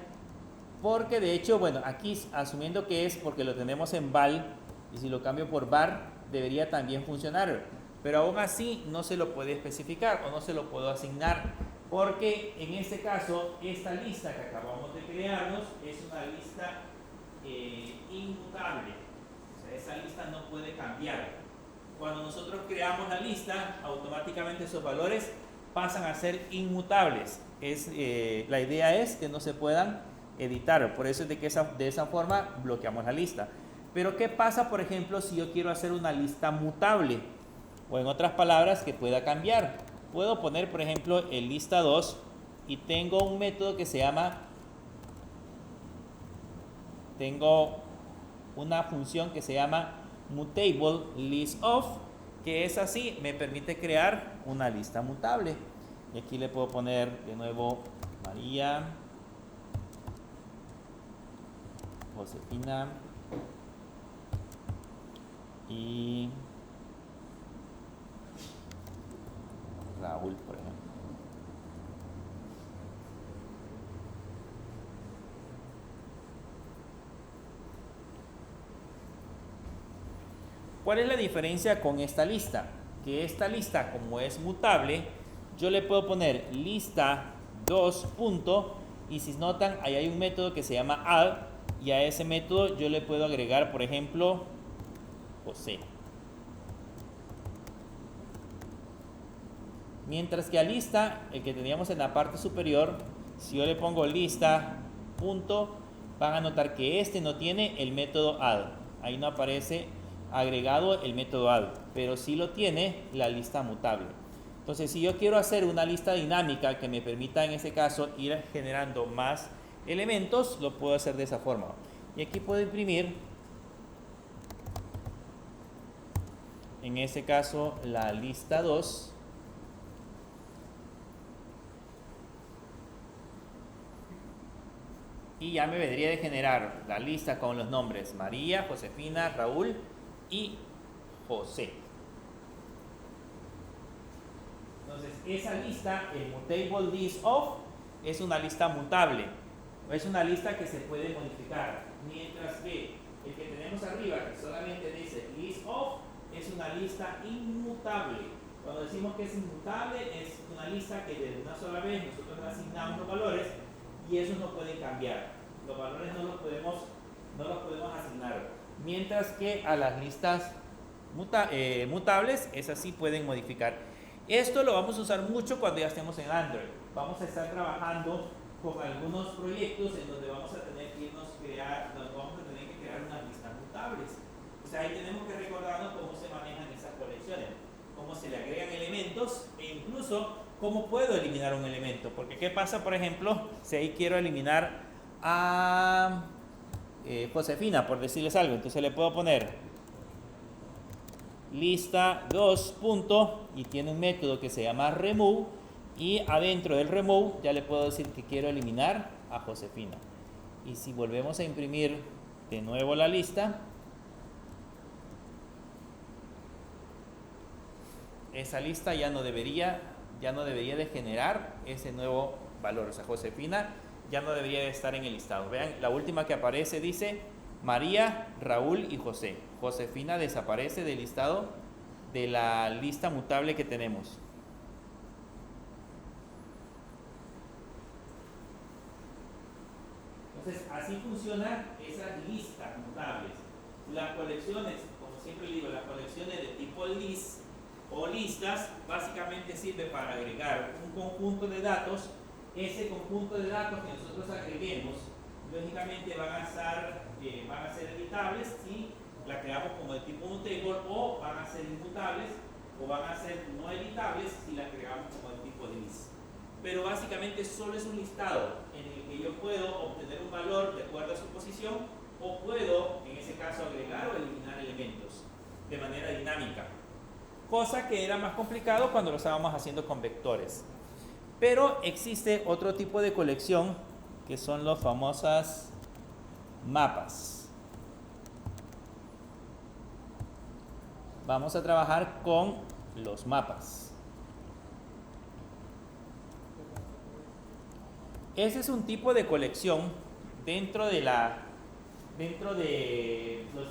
porque de hecho, bueno, aquí asumiendo que es porque lo tenemos en val y si lo cambio por var debería también funcionar. Pero aún así no se lo puede especificar o no se lo puedo asignar porque en este caso esta lista que acabamos de crearnos es una lista inmutable. O sea, esa lista no puede cambiar. Cuando nosotros creamos la lista, automáticamente esos valores pasan a ser inmutables. La idea es que no se puedan editar, por eso es de esa forma bloqueamos la lista. Pero ¿qué pasa, por ejemplo, si yo quiero hacer una lista mutable? O en otras palabras, que pueda cambiar. Puedo poner, por ejemplo, el lista 2 y tengo un método que se llama, tengo una función que se llama mutable list of, que es así, me permite crear una lista mutable. Y aquí le puedo poner de nuevo María, Josefina y Raúl, por ejemplo. ¿Cuál es la diferencia con esta lista? Que esta lista, como es mutable, yo le puedo poner lista 2 punto, y si notan, ahí hay un método que se llama add, y a ese método yo le puedo agregar, por ejemplo, José. Mientras que a lista, el que teníamos en la parte superior, si yo le pongo lista punto, van a notar que este no tiene el método add. Ahí no aparece agregado el método add, pero sí lo tiene la lista mutable. Entonces, si yo quiero hacer una lista dinámica que me permita en ese caso ir generando más elementos, lo puedo hacer de esa forma. Y aquí puedo imprimir, en ese caso, la lista 2. Y ya me vendría de generar la lista con los nombres María, Josefina, Raúl y José. Entonces, esa lista, el mutable list of, es una lista mutable. Es una lista que se puede modificar. Mientras que el que tenemos arriba, que solamente dice list of, es una lista inmutable. Cuando decimos que es inmutable, es una lista que de una sola vez nosotros le asignamos los valores y esos no pueden cambiar. Los valores no los podemos asignar. Mientras que a las listas mutables, esas sí pueden modificar. Esto lo vamos a usar mucho cuando ya estemos en Android. Vamos a estar trabajando con algunos proyectos en donde vamos a tener que crear unas listas mutables. O sea, ahí tenemos que recordarnos cómo se manejan esas colecciones, cómo se le agregan elementos e incluso cómo puedo eliminar un elemento. Porque ¿qué pasa, por ejemplo, si ahí quiero eliminar a Josefina, por decirles algo? Entonces le puedo poner lista 2 punto y tiene un método que se llama remove, y adentro del remove ya le puedo decir que quiero eliminar a Josefina. Y si volvemos a imprimir de nuevo la lista, esa lista ya no debería de generar ese nuevo valor. O sea, Josefina ya no debería de estar en el listado. Vean, la última que aparece dice María, Raúl y José. Josefina desaparece del listado de la lista mutable que tenemos. Entonces, así funcionan esas listas mutables. Las colecciones, como siempre digo, las colecciones de tipo list o listas, básicamente sirve para agregar un conjunto de datos. Ese conjunto de datos que nosotros agreguemos, lógicamente van a ser editables si la creamos como de tipo mutable, o van a ser inmutables, o van a ser no editables si la creamos como de tipo list. Pero básicamente solo es un listado en el que yo puedo obtener un valor de acuerdo a su posición, o puedo, en ese caso, agregar o eliminar elementos de manera dinámica. Cosa que era más complicado cuando lo estábamos haciendo con vectores. Pero existe otro tipo de colección que son los famosas mapas. Vamos a trabajar con los mapas. Ese es un tipo de colección dentro de los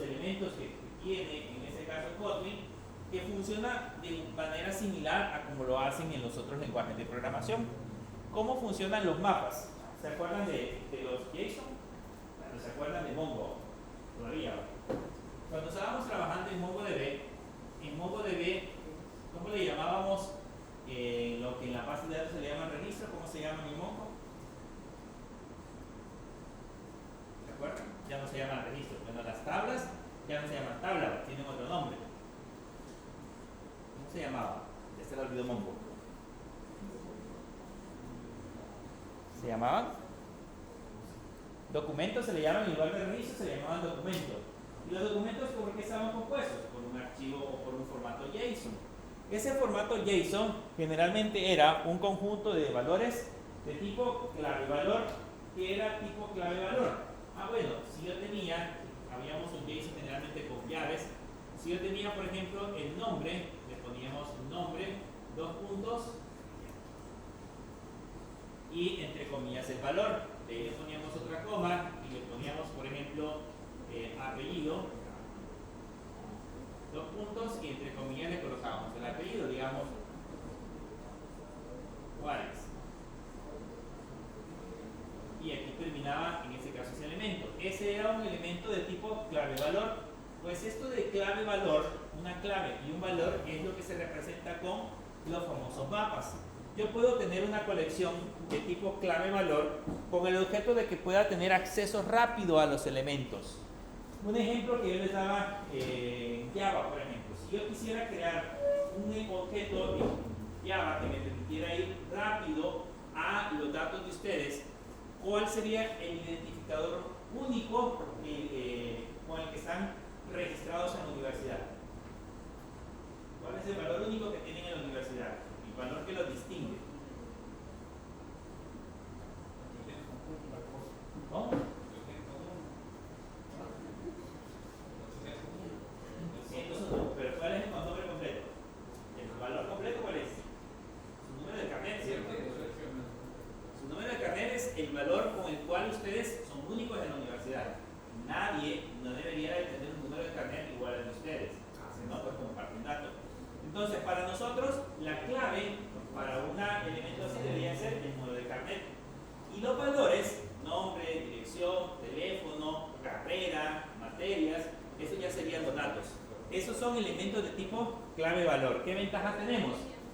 elementos que tiene, en este caso Kotlin, que funciona de manera similar a como lo hacen en los otros lenguajes de programación. ¿Cómo funcionan los mapas? ¿Se acuerdan de los JSON? Bueno, ¿se acuerdan de Mongo? Todavía. Cuando estábamos trabajando en MongoDB, ¿cómo le llamábamos lo que en la base de datos se le llama registro? ¿Cómo se llama en Mongo? ¿Se acuerdan? Ya no se llaman registros. Bueno, las tablas ya no se llaman tablas, tienen otro nombre. ¿Cómo se llamaba? Ya se le olvidó Mongo. ¿Se llamaban? Documentos se le llaman, en lugar de registros se le llamaban documentos. ¿Y los documentos por qué estaban compuestos? Por un archivo o por un formato JSON. Ese formato JSON generalmente era un conjunto de valores de tipo clave-valor, que era tipo clave-valor. Bueno, si yo tenía, habíamos un JSON generalmente con llaves. Si yo tenía, por ejemplo, el nombre, le poníamos nombre, 2 puntos, y entre comillas el valor. De ahí le poníamos otra coma y le poníamos, por ejemplo, apellido, 2 puntos, y entre comillas le colocábamos el apellido, digamos Juárez. Y aquí terminaba en ese caso ese elemento. Ese era un elemento de tipo clave-valor. Pues esto de clave-valor, una clave y un valor, es lo que se representa con los famosos mapas. Yo puedo tener una colección de tipo clave-valor con el objeto de que pueda tener acceso rápido a los elementos. Un ejemplo que yo les daba en Java, por ejemplo. Si yo quisiera crear un objeto en Java que me permitiera ir rápido a los datos de ustedes, ¿cuál sería el identificador único con el que están registrados en la universidad? ¿Cuál es el valor único que tienen en la universidad? El valor que los distingue. ¿Cómo? Pero ¿cuál es el nombre completo? ¿El valor completo cuál es? Su número de carnet, ¿cierto? Su número de carnet es el valor con el cual ustedes son únicos en la universidad. Nadie no debería de tener un número de carnet igual al de ustedes, ¿no? Pues comparten datos. Entonces, para nosotros, la clave para un elemento así debería ser el número de carnet. Y los valores, nombre, dirección, teléfono, carrera, materias, eso ya serían los datos. Esos son elementos de tipo clave-valor. ¿Qué ventaja tenemos?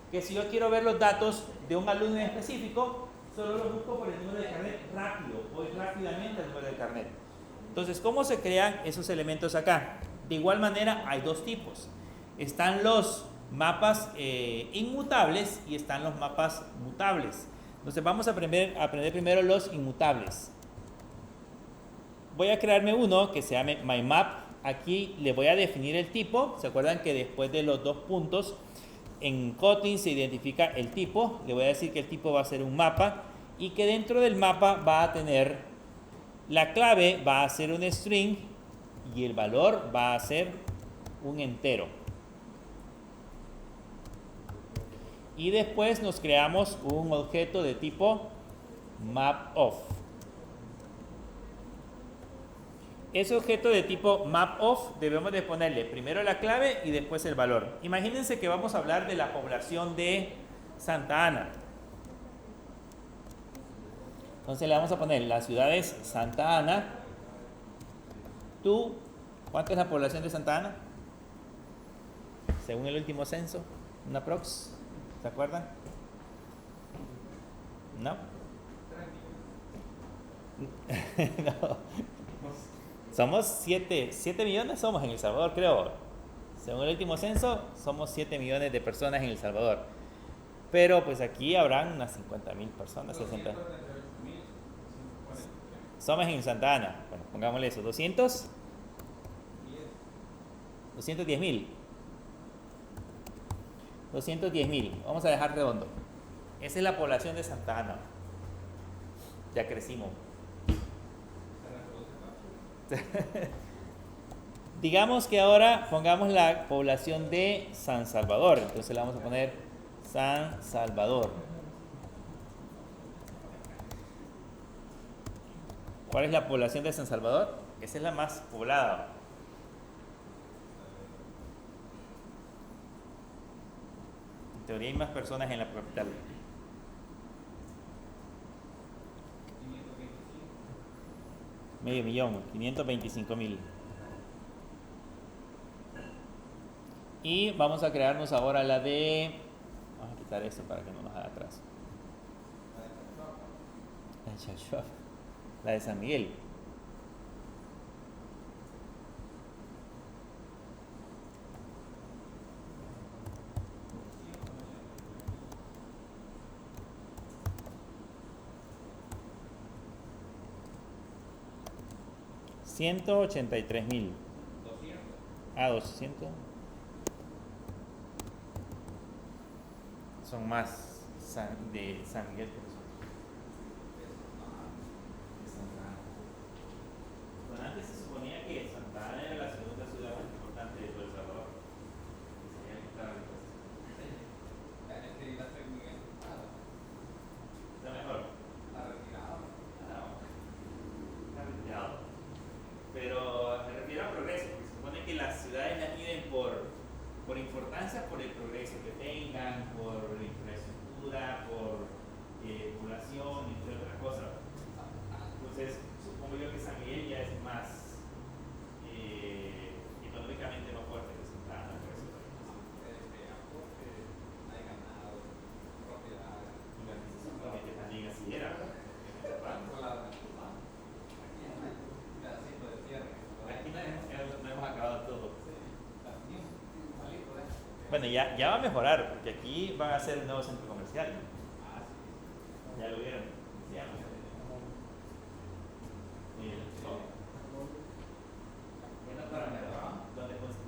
Que si yo quiero ver los datos de un alumno en específico, solo los busco por el número de carnet rápido, voy rápidamente al número de carnet. Entonces, ¿cómo se crean esos elementos acá? De igual manera, hay dos tipos. Están los mapas inmutables y están los mapas mutables. Entonces, vamos a aprender primero los inmutables. Voy a crearme uno que se llame MyMap. Aquí le voy a definir el tipo. ¿Se acuerdan que después de los 2 puntos en Kotlin se identifica el tipo? Le voy a decir que el tipo va a ser un mapa y que dentro del mapa va a tener la clave, va a ser un string y el valor va a ser un entero. Y después nos creamos un objeto de tipo map_of. Ese objeto de tipo map_of debemos de ponerle primero la clave y después el valor. Imagínense que vamos a hablar de la población de Santa Ana. Entonces le vamos a poner la ciudad es Santa Ana. ¿Cuánto es la población de Santa Ana? Según el último censo, una prox, ¿se acuerdan? ¿No? No. Somos 7 millones somos en El Salvador, creo. Según el último censo, somos 7 millones de personas en El Salvador. Pero pues aquí habrán unas 50,000 personas. 60. Somos en Santa Ana. Bueno, pongámosle eso. 210,000. 210,000. Vamos a dejar redondo. Esa es la población de Santa Ana. Ya crecimos. Digamos que ahora pongamos la población de San Salvador. Entonces le vamos a poner San Salvador. ¿Cuál es la población de San Salvador? Esa es la más poblada. En teoría hay más personas en la capital. 525,000. Y vamos a crearnos ahora la de... Vamos a quitar esto para que no nos haga atrás. La de San Miguel. $183,000. 200. Son más de San Miguel que nosotros. Bueno, antes se suponía que Santa Ana era la segunda ciudad más importante de todo El Salvador. Está mejor. Está retirado. Pero me refiero a progreso, porque se supone que las ciudades las miden por importancia, por el progreso que tengan, por infraestructura, por población, entre otras cosas. Entonces, supongo yo que San Miguel ya es más económicamente más fuerte que Santa Ana. Hay ganado, propiedades. Y la organización probablemente también así era. Aquí no hemos acabado todo. Bueno, ya va a mejorar, porque aquí van a hacer un nuevo centro comercial. Ya lo vieron.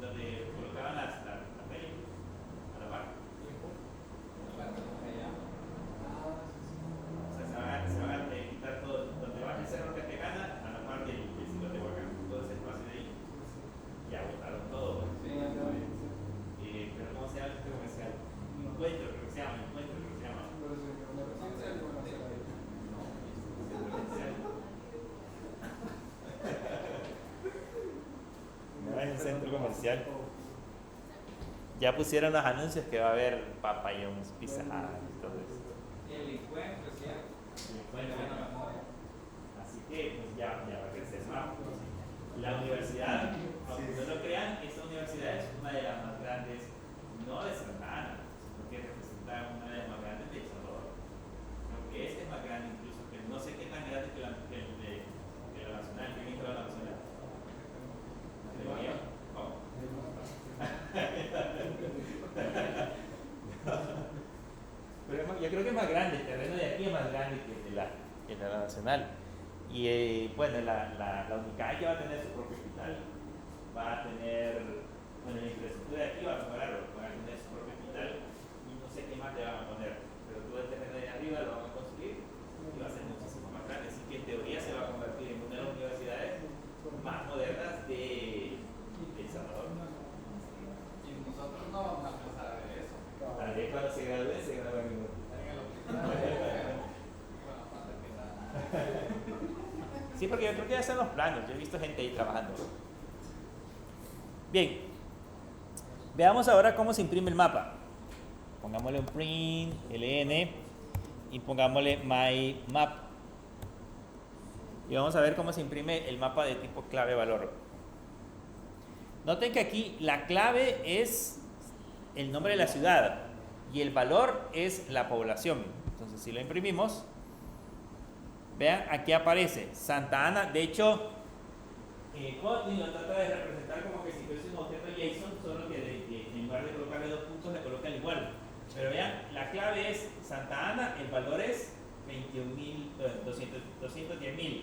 Donde colocaban la feria a la par. O sea, se van a quitar todo. Donde va el cerro que te gana, a la par del Ciudad de Huacán, todo ese espacio de ahí. Ya botaron todo. Pero ¿cómo se llama el centro comercial? Encuentro, creo que se llama. No es un centro comercial. Ya pusieron los anuncios que va a haber Papa John's, Pizza Hut y todo eso. El encuentro, ¿cierto? Así que pues ya va a crecer más. La universidad, aunque no lo crean, esta universidad es una de las más grandes, no de Santa Ana, sino que representa una de las más grandes de El Salvador. Creo que esta es más grande incluso, que no sé qué tan grande que la nacional, que viene la nacional. ¿Cómo? Pero yo creo que es más grande, el terreno de aquí es más grande que la nacional. Y bueno, la UNICAI que va a tener su propio hospital, va a tener, bueno, la infraestructura de aquí va a mejorar, van a tener su propio hospital y no sé qué más le van a poner, pero todo el terreno de arriba lo van a construir y va a ser muchísimo más grande, así que en teoría se va a convertir en una de las universidades más modernas de El Salvador. Y nosotros no vamos a pasar de eso. Tal vez cuando se gradúe Sí, porque yo creo que ya están los planos. Yo he visto gente ahí trabajando. Bien. Veamos ahora cómo se imprime el mapa. Pongámosle un print, ln, y pongámosle my map. Y vamos a ver cómo se imprime el mapa de tipo clave valor. Noten que aquí la clave es el nombre de la ciudad y el valor es la población. Entonces, si lo imprimimos, vean, aquí aparece Santa Ana. De hecho, Kotlin lo trata de representar como que si fuese un objeto JSON, solo que en lugar de colocarle 2 puntos, le colocan igual. Pero vean, la clave es Santa Ana, el valor es 210.000.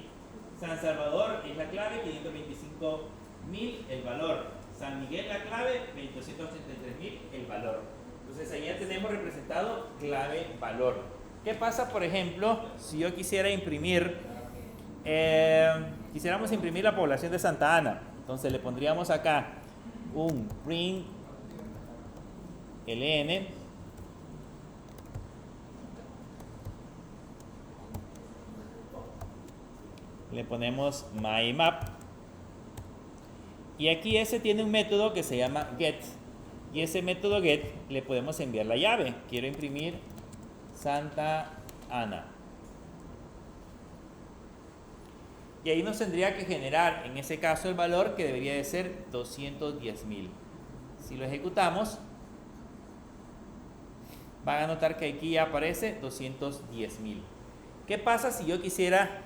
San Salvador es la clave, 525.000 el valor. San Miguel la clave, 283.000 el valor. Entonces ahí ya tenemos representado clave valor. ¿Qué pasa, por ejemplo, si yo quisiera imprimir, quisiéramos imprimir la población de Santa Ana? Entonces le pondríamos acá un print ln le ponemos mymap y aquí ese tiene un método que se llama get y ese método get le podemos enviar la llave. Quiero imprimir Santa Ana y ahí nos tendría que generar en ese caso el valor que debería de ser 210.000. Si lo ejecutamos van a notar que aquí ya aparece 210.000. ¿Qué pasa si yo quisiera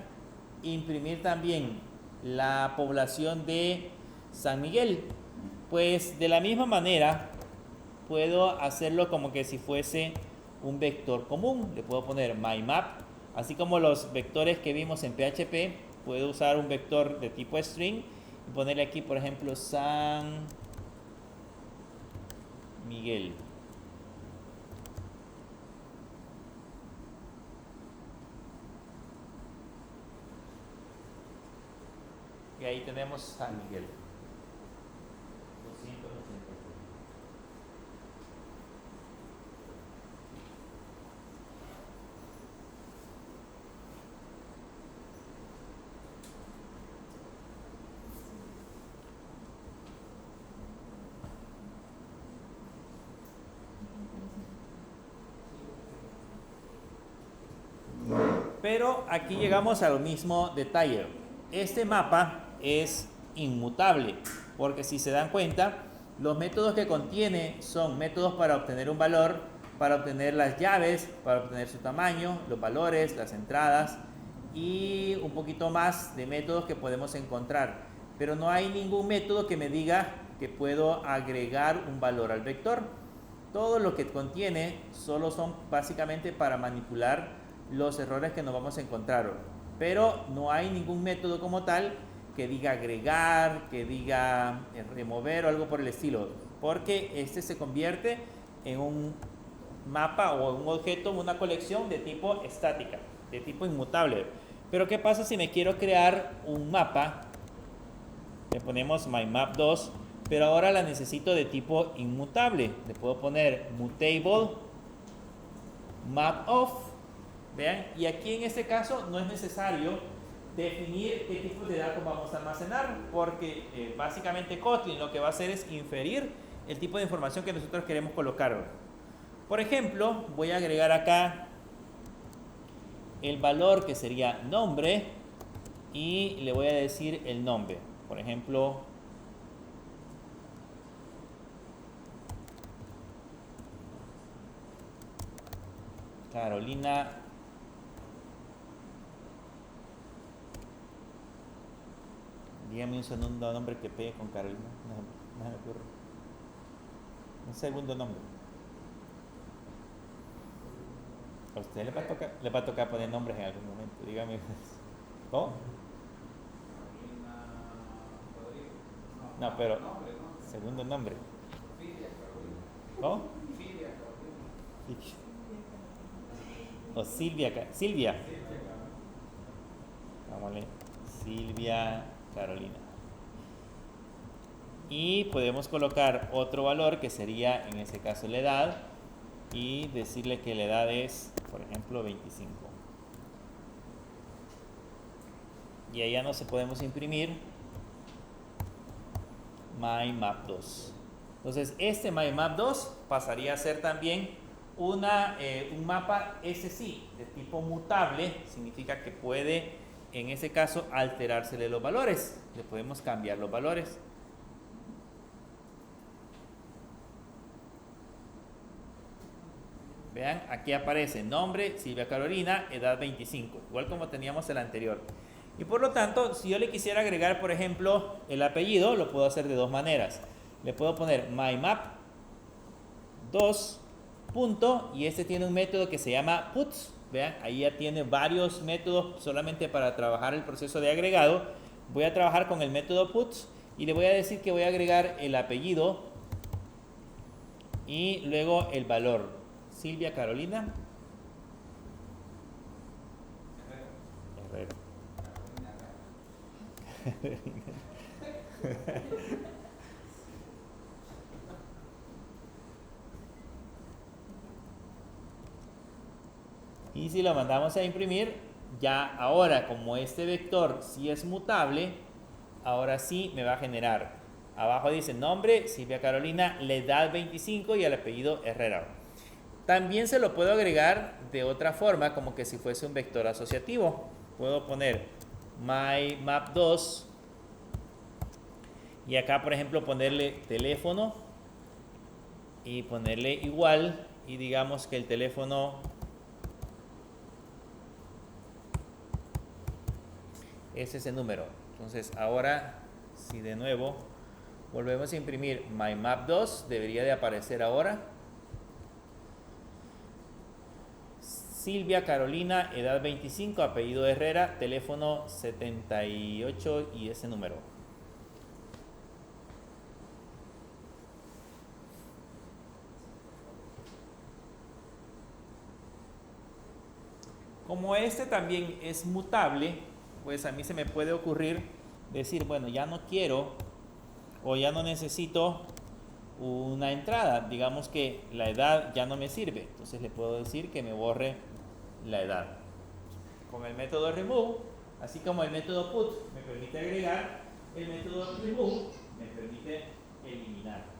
imprimir también la población de San Miguel? Pues de la misma manera puedo hacerlo como que si fuese un vector común. Le puedo poner mymap, así como los vectores que vimos en PHP. Puedo usar un vector de tipo string y ponerle aquí, por ejemplo, San Miguel. Y ahí tenemos San Miguel. 280. Pero aquí llegamos al mismo detalle. Este mapa es inmutable, porque si se dan cuenta, los métodos que contiene son métodos para obtener un valor, para obtener las llaves, para obtener su tamaño, los valores, las entradas y un poquito más de métodos que podemos encontrar. Pero no hay ningún método que me diga que puedo agregar un valor al vector. Todo lo que contiene solo son básicamente para manipular los errores que nos vamos a encontrar, pero no hay ningún método como tal que diga agregar, que diga remover o algo por el estilo, porque este se convierte en un mapa o un objeto, una colección de tipo estática, de tipo inmutable. Pero ¿qué pasa si me quiero crear un mapa? Le ponemos mymap2, pero ahora la necesito de tipo inmutable. Le puedo poner mutable map of. Vean, y aquí en este caso no es necesario definir qué tipo de datos vamos a almacenar, porque básicamente Kotlin lo que va a hacer es inferir el tipo de información que nosotros queremos colocar. Por ejemplo, voy a agregar acá el valor que sería nombre y le voy a decir el nombre. Por ejemplo, Carolina Dígame un segundo nombre que pegue con Carolina. No se me ocurre. Un segundo nombre. A usted le va a tocar poner nombres en algún momento. Dígame. ¿Cómo? No, pero segundo nombre. ¿Cómo? O Silvia. Silvia. Vámonos. Silvia Carolina. Y podemos colocar otro valor que sería en ese caso la edad y decirle que la edad es, por ejemplo, 25. y allá no se podemos imprimir MyMap2. Entonces este MyMap2 pasaría a ser también un mapa SSI de tipo mutable. Significa que puede, en ese caso, alterársele los valores. Le podemos cambiar los valores. Vean, aquí aparece nombre, Silvia Carolina, edad 25, igual como teníamos el anterior. Y por lo tanto, si yo le quisiera agregar, por ejemplo, el apellido, lo puedo hacer de dos maneras. Le puedo poner mymap2 punto, y este tiene un método que se llama puts. Vean, ahí ya tiene varios métodos solamente para trabajar el proceso de agregado. Voy a trabajar con el método puts y le voy a decir que voy a agregar el apellido y luego el valor. Silvia Carolina Herrero. Y si lo mandamos a imprimir, ya ahora como este vector sí es mutable, ahora sí me va a generar. Abajo dice nombre, Silvia Carolina, la edad 25 y el apellido Herrera. También se lo puedo agregar de otra forma, como que si fuese un vector asociativo. Puedo poner mymap2 y acá, por ejemplo, ponerle teléfono y ponerle igual, y digamos que el teléfono es ese número. Entonces ahora, si de nuevo volvemos a imprimir mymap2, debería de aparecer ahora Silvia Carolina, edad 25, apellido Herrera, teléfono 78 y ese número. Como este también es mutable, pues a mí se me puede ocurrir decir, bueno, ya no quiero o ya no necesito una entrada. Digamos que la edad ya no me sirve. Entonces le puedo decir que me borre la edad. Con el método remove, así como el método put me permite agregar, el método remove me permite eliminar.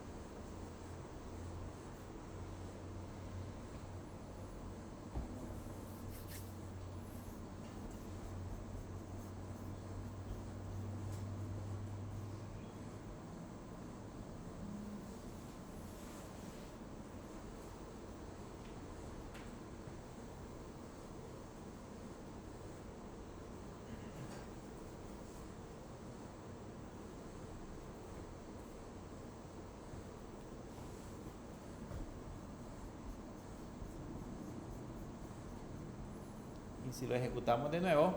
Si lo ejecutamos de nuevo,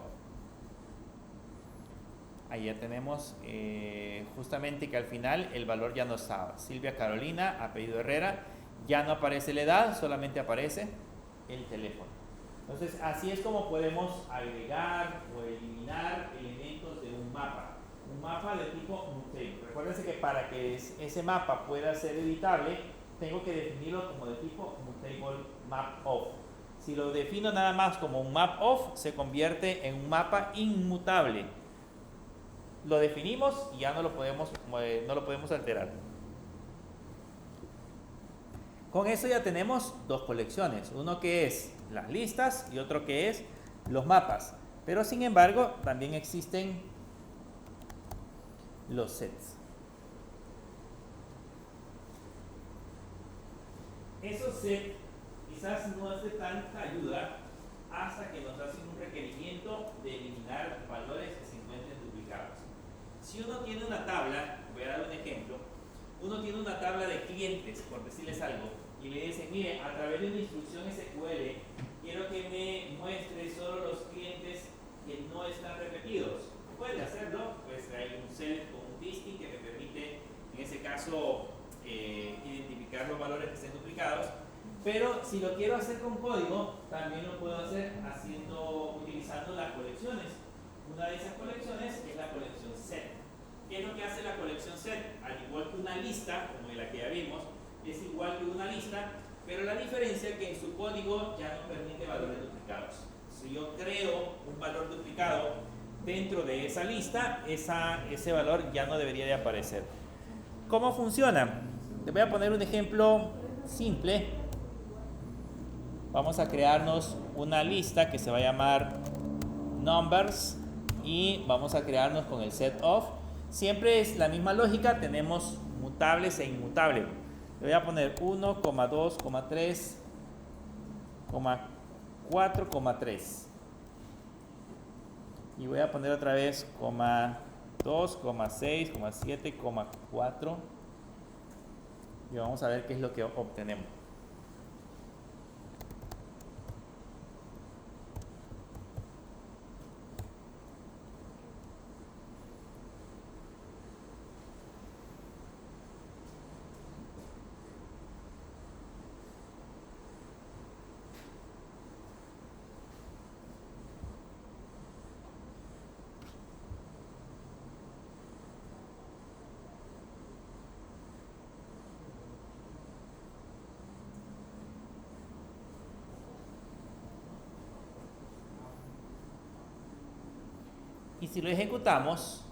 ahí ya tenemos justamente que al final el valor ya no estaba. Silvia Carolina, apellido Herrera, ya no aparece la edad, solamente aparece el teléfono. Entonces así es como podemos agregar o eliminar elementos de un mapa. Un mapa de tipo mutable. Recuérdense que para que ese mapa pueda ser editable, tengo que definirlo como de tipo mutable map of. Si lo defino nada más como un map of, se convierte en un mapa inmutable. Lo definimos y ya no lo podemos alterar. Con eso ya tenemos dos colecciones. Uno que es las listas y otro que es los mapas. Pero sin embargo, también existen los sets. Esos sets quizás no es de tanta ayuda hasta que nos hacen un requerimiento de eliminar valores que se encuentren duplicados. Si uno tiene una tabla, voy a dar un ejemplo, uno tiene una tabla de clientes, por decirles algo, y le dicen, mire, a través de una instrucción SQL, quiero que me muestre solo los clientes que no están repetidos. Puede hacerlo, pues hay un set con un distinct que me permite, en ese caso, identificar los valores que estén duplicados. Pero si lo quiero hacer con código, también lo puedo hacer utilizando las colecciones. Una de esas colecciones es la colección set. ¿Qué es lo que hace la colección set? Al igual que una lista, como la que ya vimos, es igual que una lista, pero la diferencia es que en su código ya no permite valores duplicados. Si yo creo un valor duplicado, dentro de esa lista, ese valor ya no debería de aparecer. ¿Cómo funciona? Les voy a poner un ejemplo simple. Vamos a crearnos una lista que se va a llamar numbers y vamos a crearnos con el set of. Siempre es la misma lógica, tenemos mutables e inmutables. Le voy a poner 1, 2, 3, 4, 3. Y voy a poner otra vez 2, 6, 7, 4. Y vamos a ver qué es lo que obtenemos. Y si lo ejecutamos,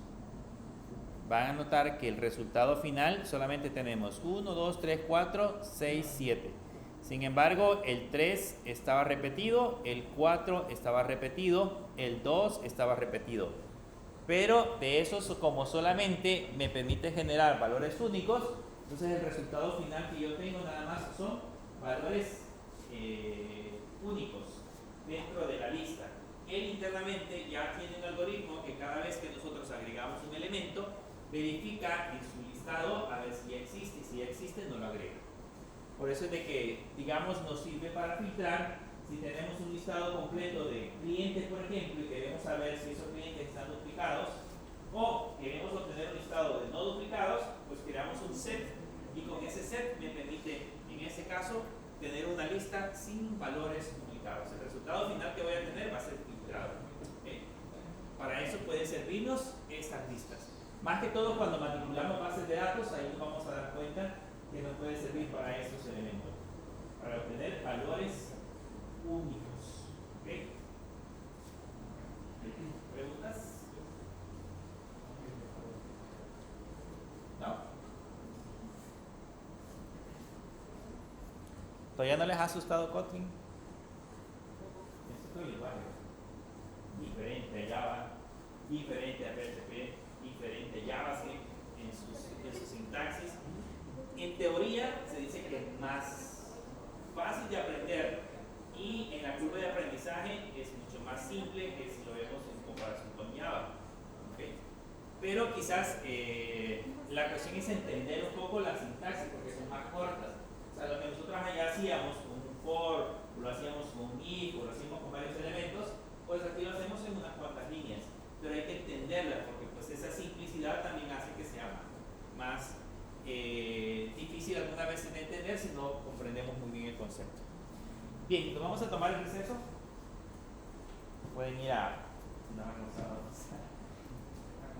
van a notar que el resultado final solamente tenemos 1, 2, 3, 4, 6, 7. Sin embargo, el 3 estaba repetido, el 4 estaba repetido, el 2 estaba repetido. Pero de esos, como solamente me permite generar valores únicos, entonces el resultado final que yo tengo nada más son valores únicos dentro de la lista. Él internamente ya tiene un algoritmo que cada vez que nosotros agregamos un elemento, verifica en su listado a ver si ya existe, y si ya existe no lo agrega. Por eso es de que, digamos, nos sirve para filtrar. Si tenemos un listado completo de clientes, por ejemplo, y queremos saber si esos clientes están duplicados, o queremos obtener un listado de no duplicados, pues creamos un set, y con ese set me permite, en ese caso, tener una lista sin valores duplicados. El resultado final que voy a tener va a ser filtrado. ¿Okay? Para eso pueden servirnos estas listas. Más que todo cuando manipulamos bases de datos, ahí nos vamos a dar cuenta que nos puede servir para estos elementos, para obtener valores únicos. ¿Okay? ¿Preguntas? ¿No? ¿Todavía no les ha asustado Kotlin? Es otro lenguaje. Diferente a Java, diferente a PHP, diferente a JavaScript en su sintaxis. En teoría se dice que es más fácil de aprender y en la curva de aprendizaje es mucho más simple que si lo vemos en comparación con Java. ¿Okay? Pero quizás la cuestión es entender un poco la sintaxis porque son más cortas. O sea, lo que nosotros allá hacíamos con un for, o lo hacíamos con un if, o lo hacíamos con varios elementos, pues aquí lo hacemos en unas cuantas líneas. Pero hay que entenderla porque pues esa simplicidad también hace que sea más difícil alguna vez de entender si no comprendemos muy bien el concepto. Bien, ¿nos vamos a tomar el receso? Pueden ir a...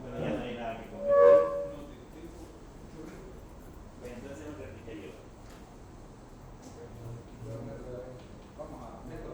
Bueno, ya no hay nada que comer. Pues entonces un refrigerio. Vamos a metro.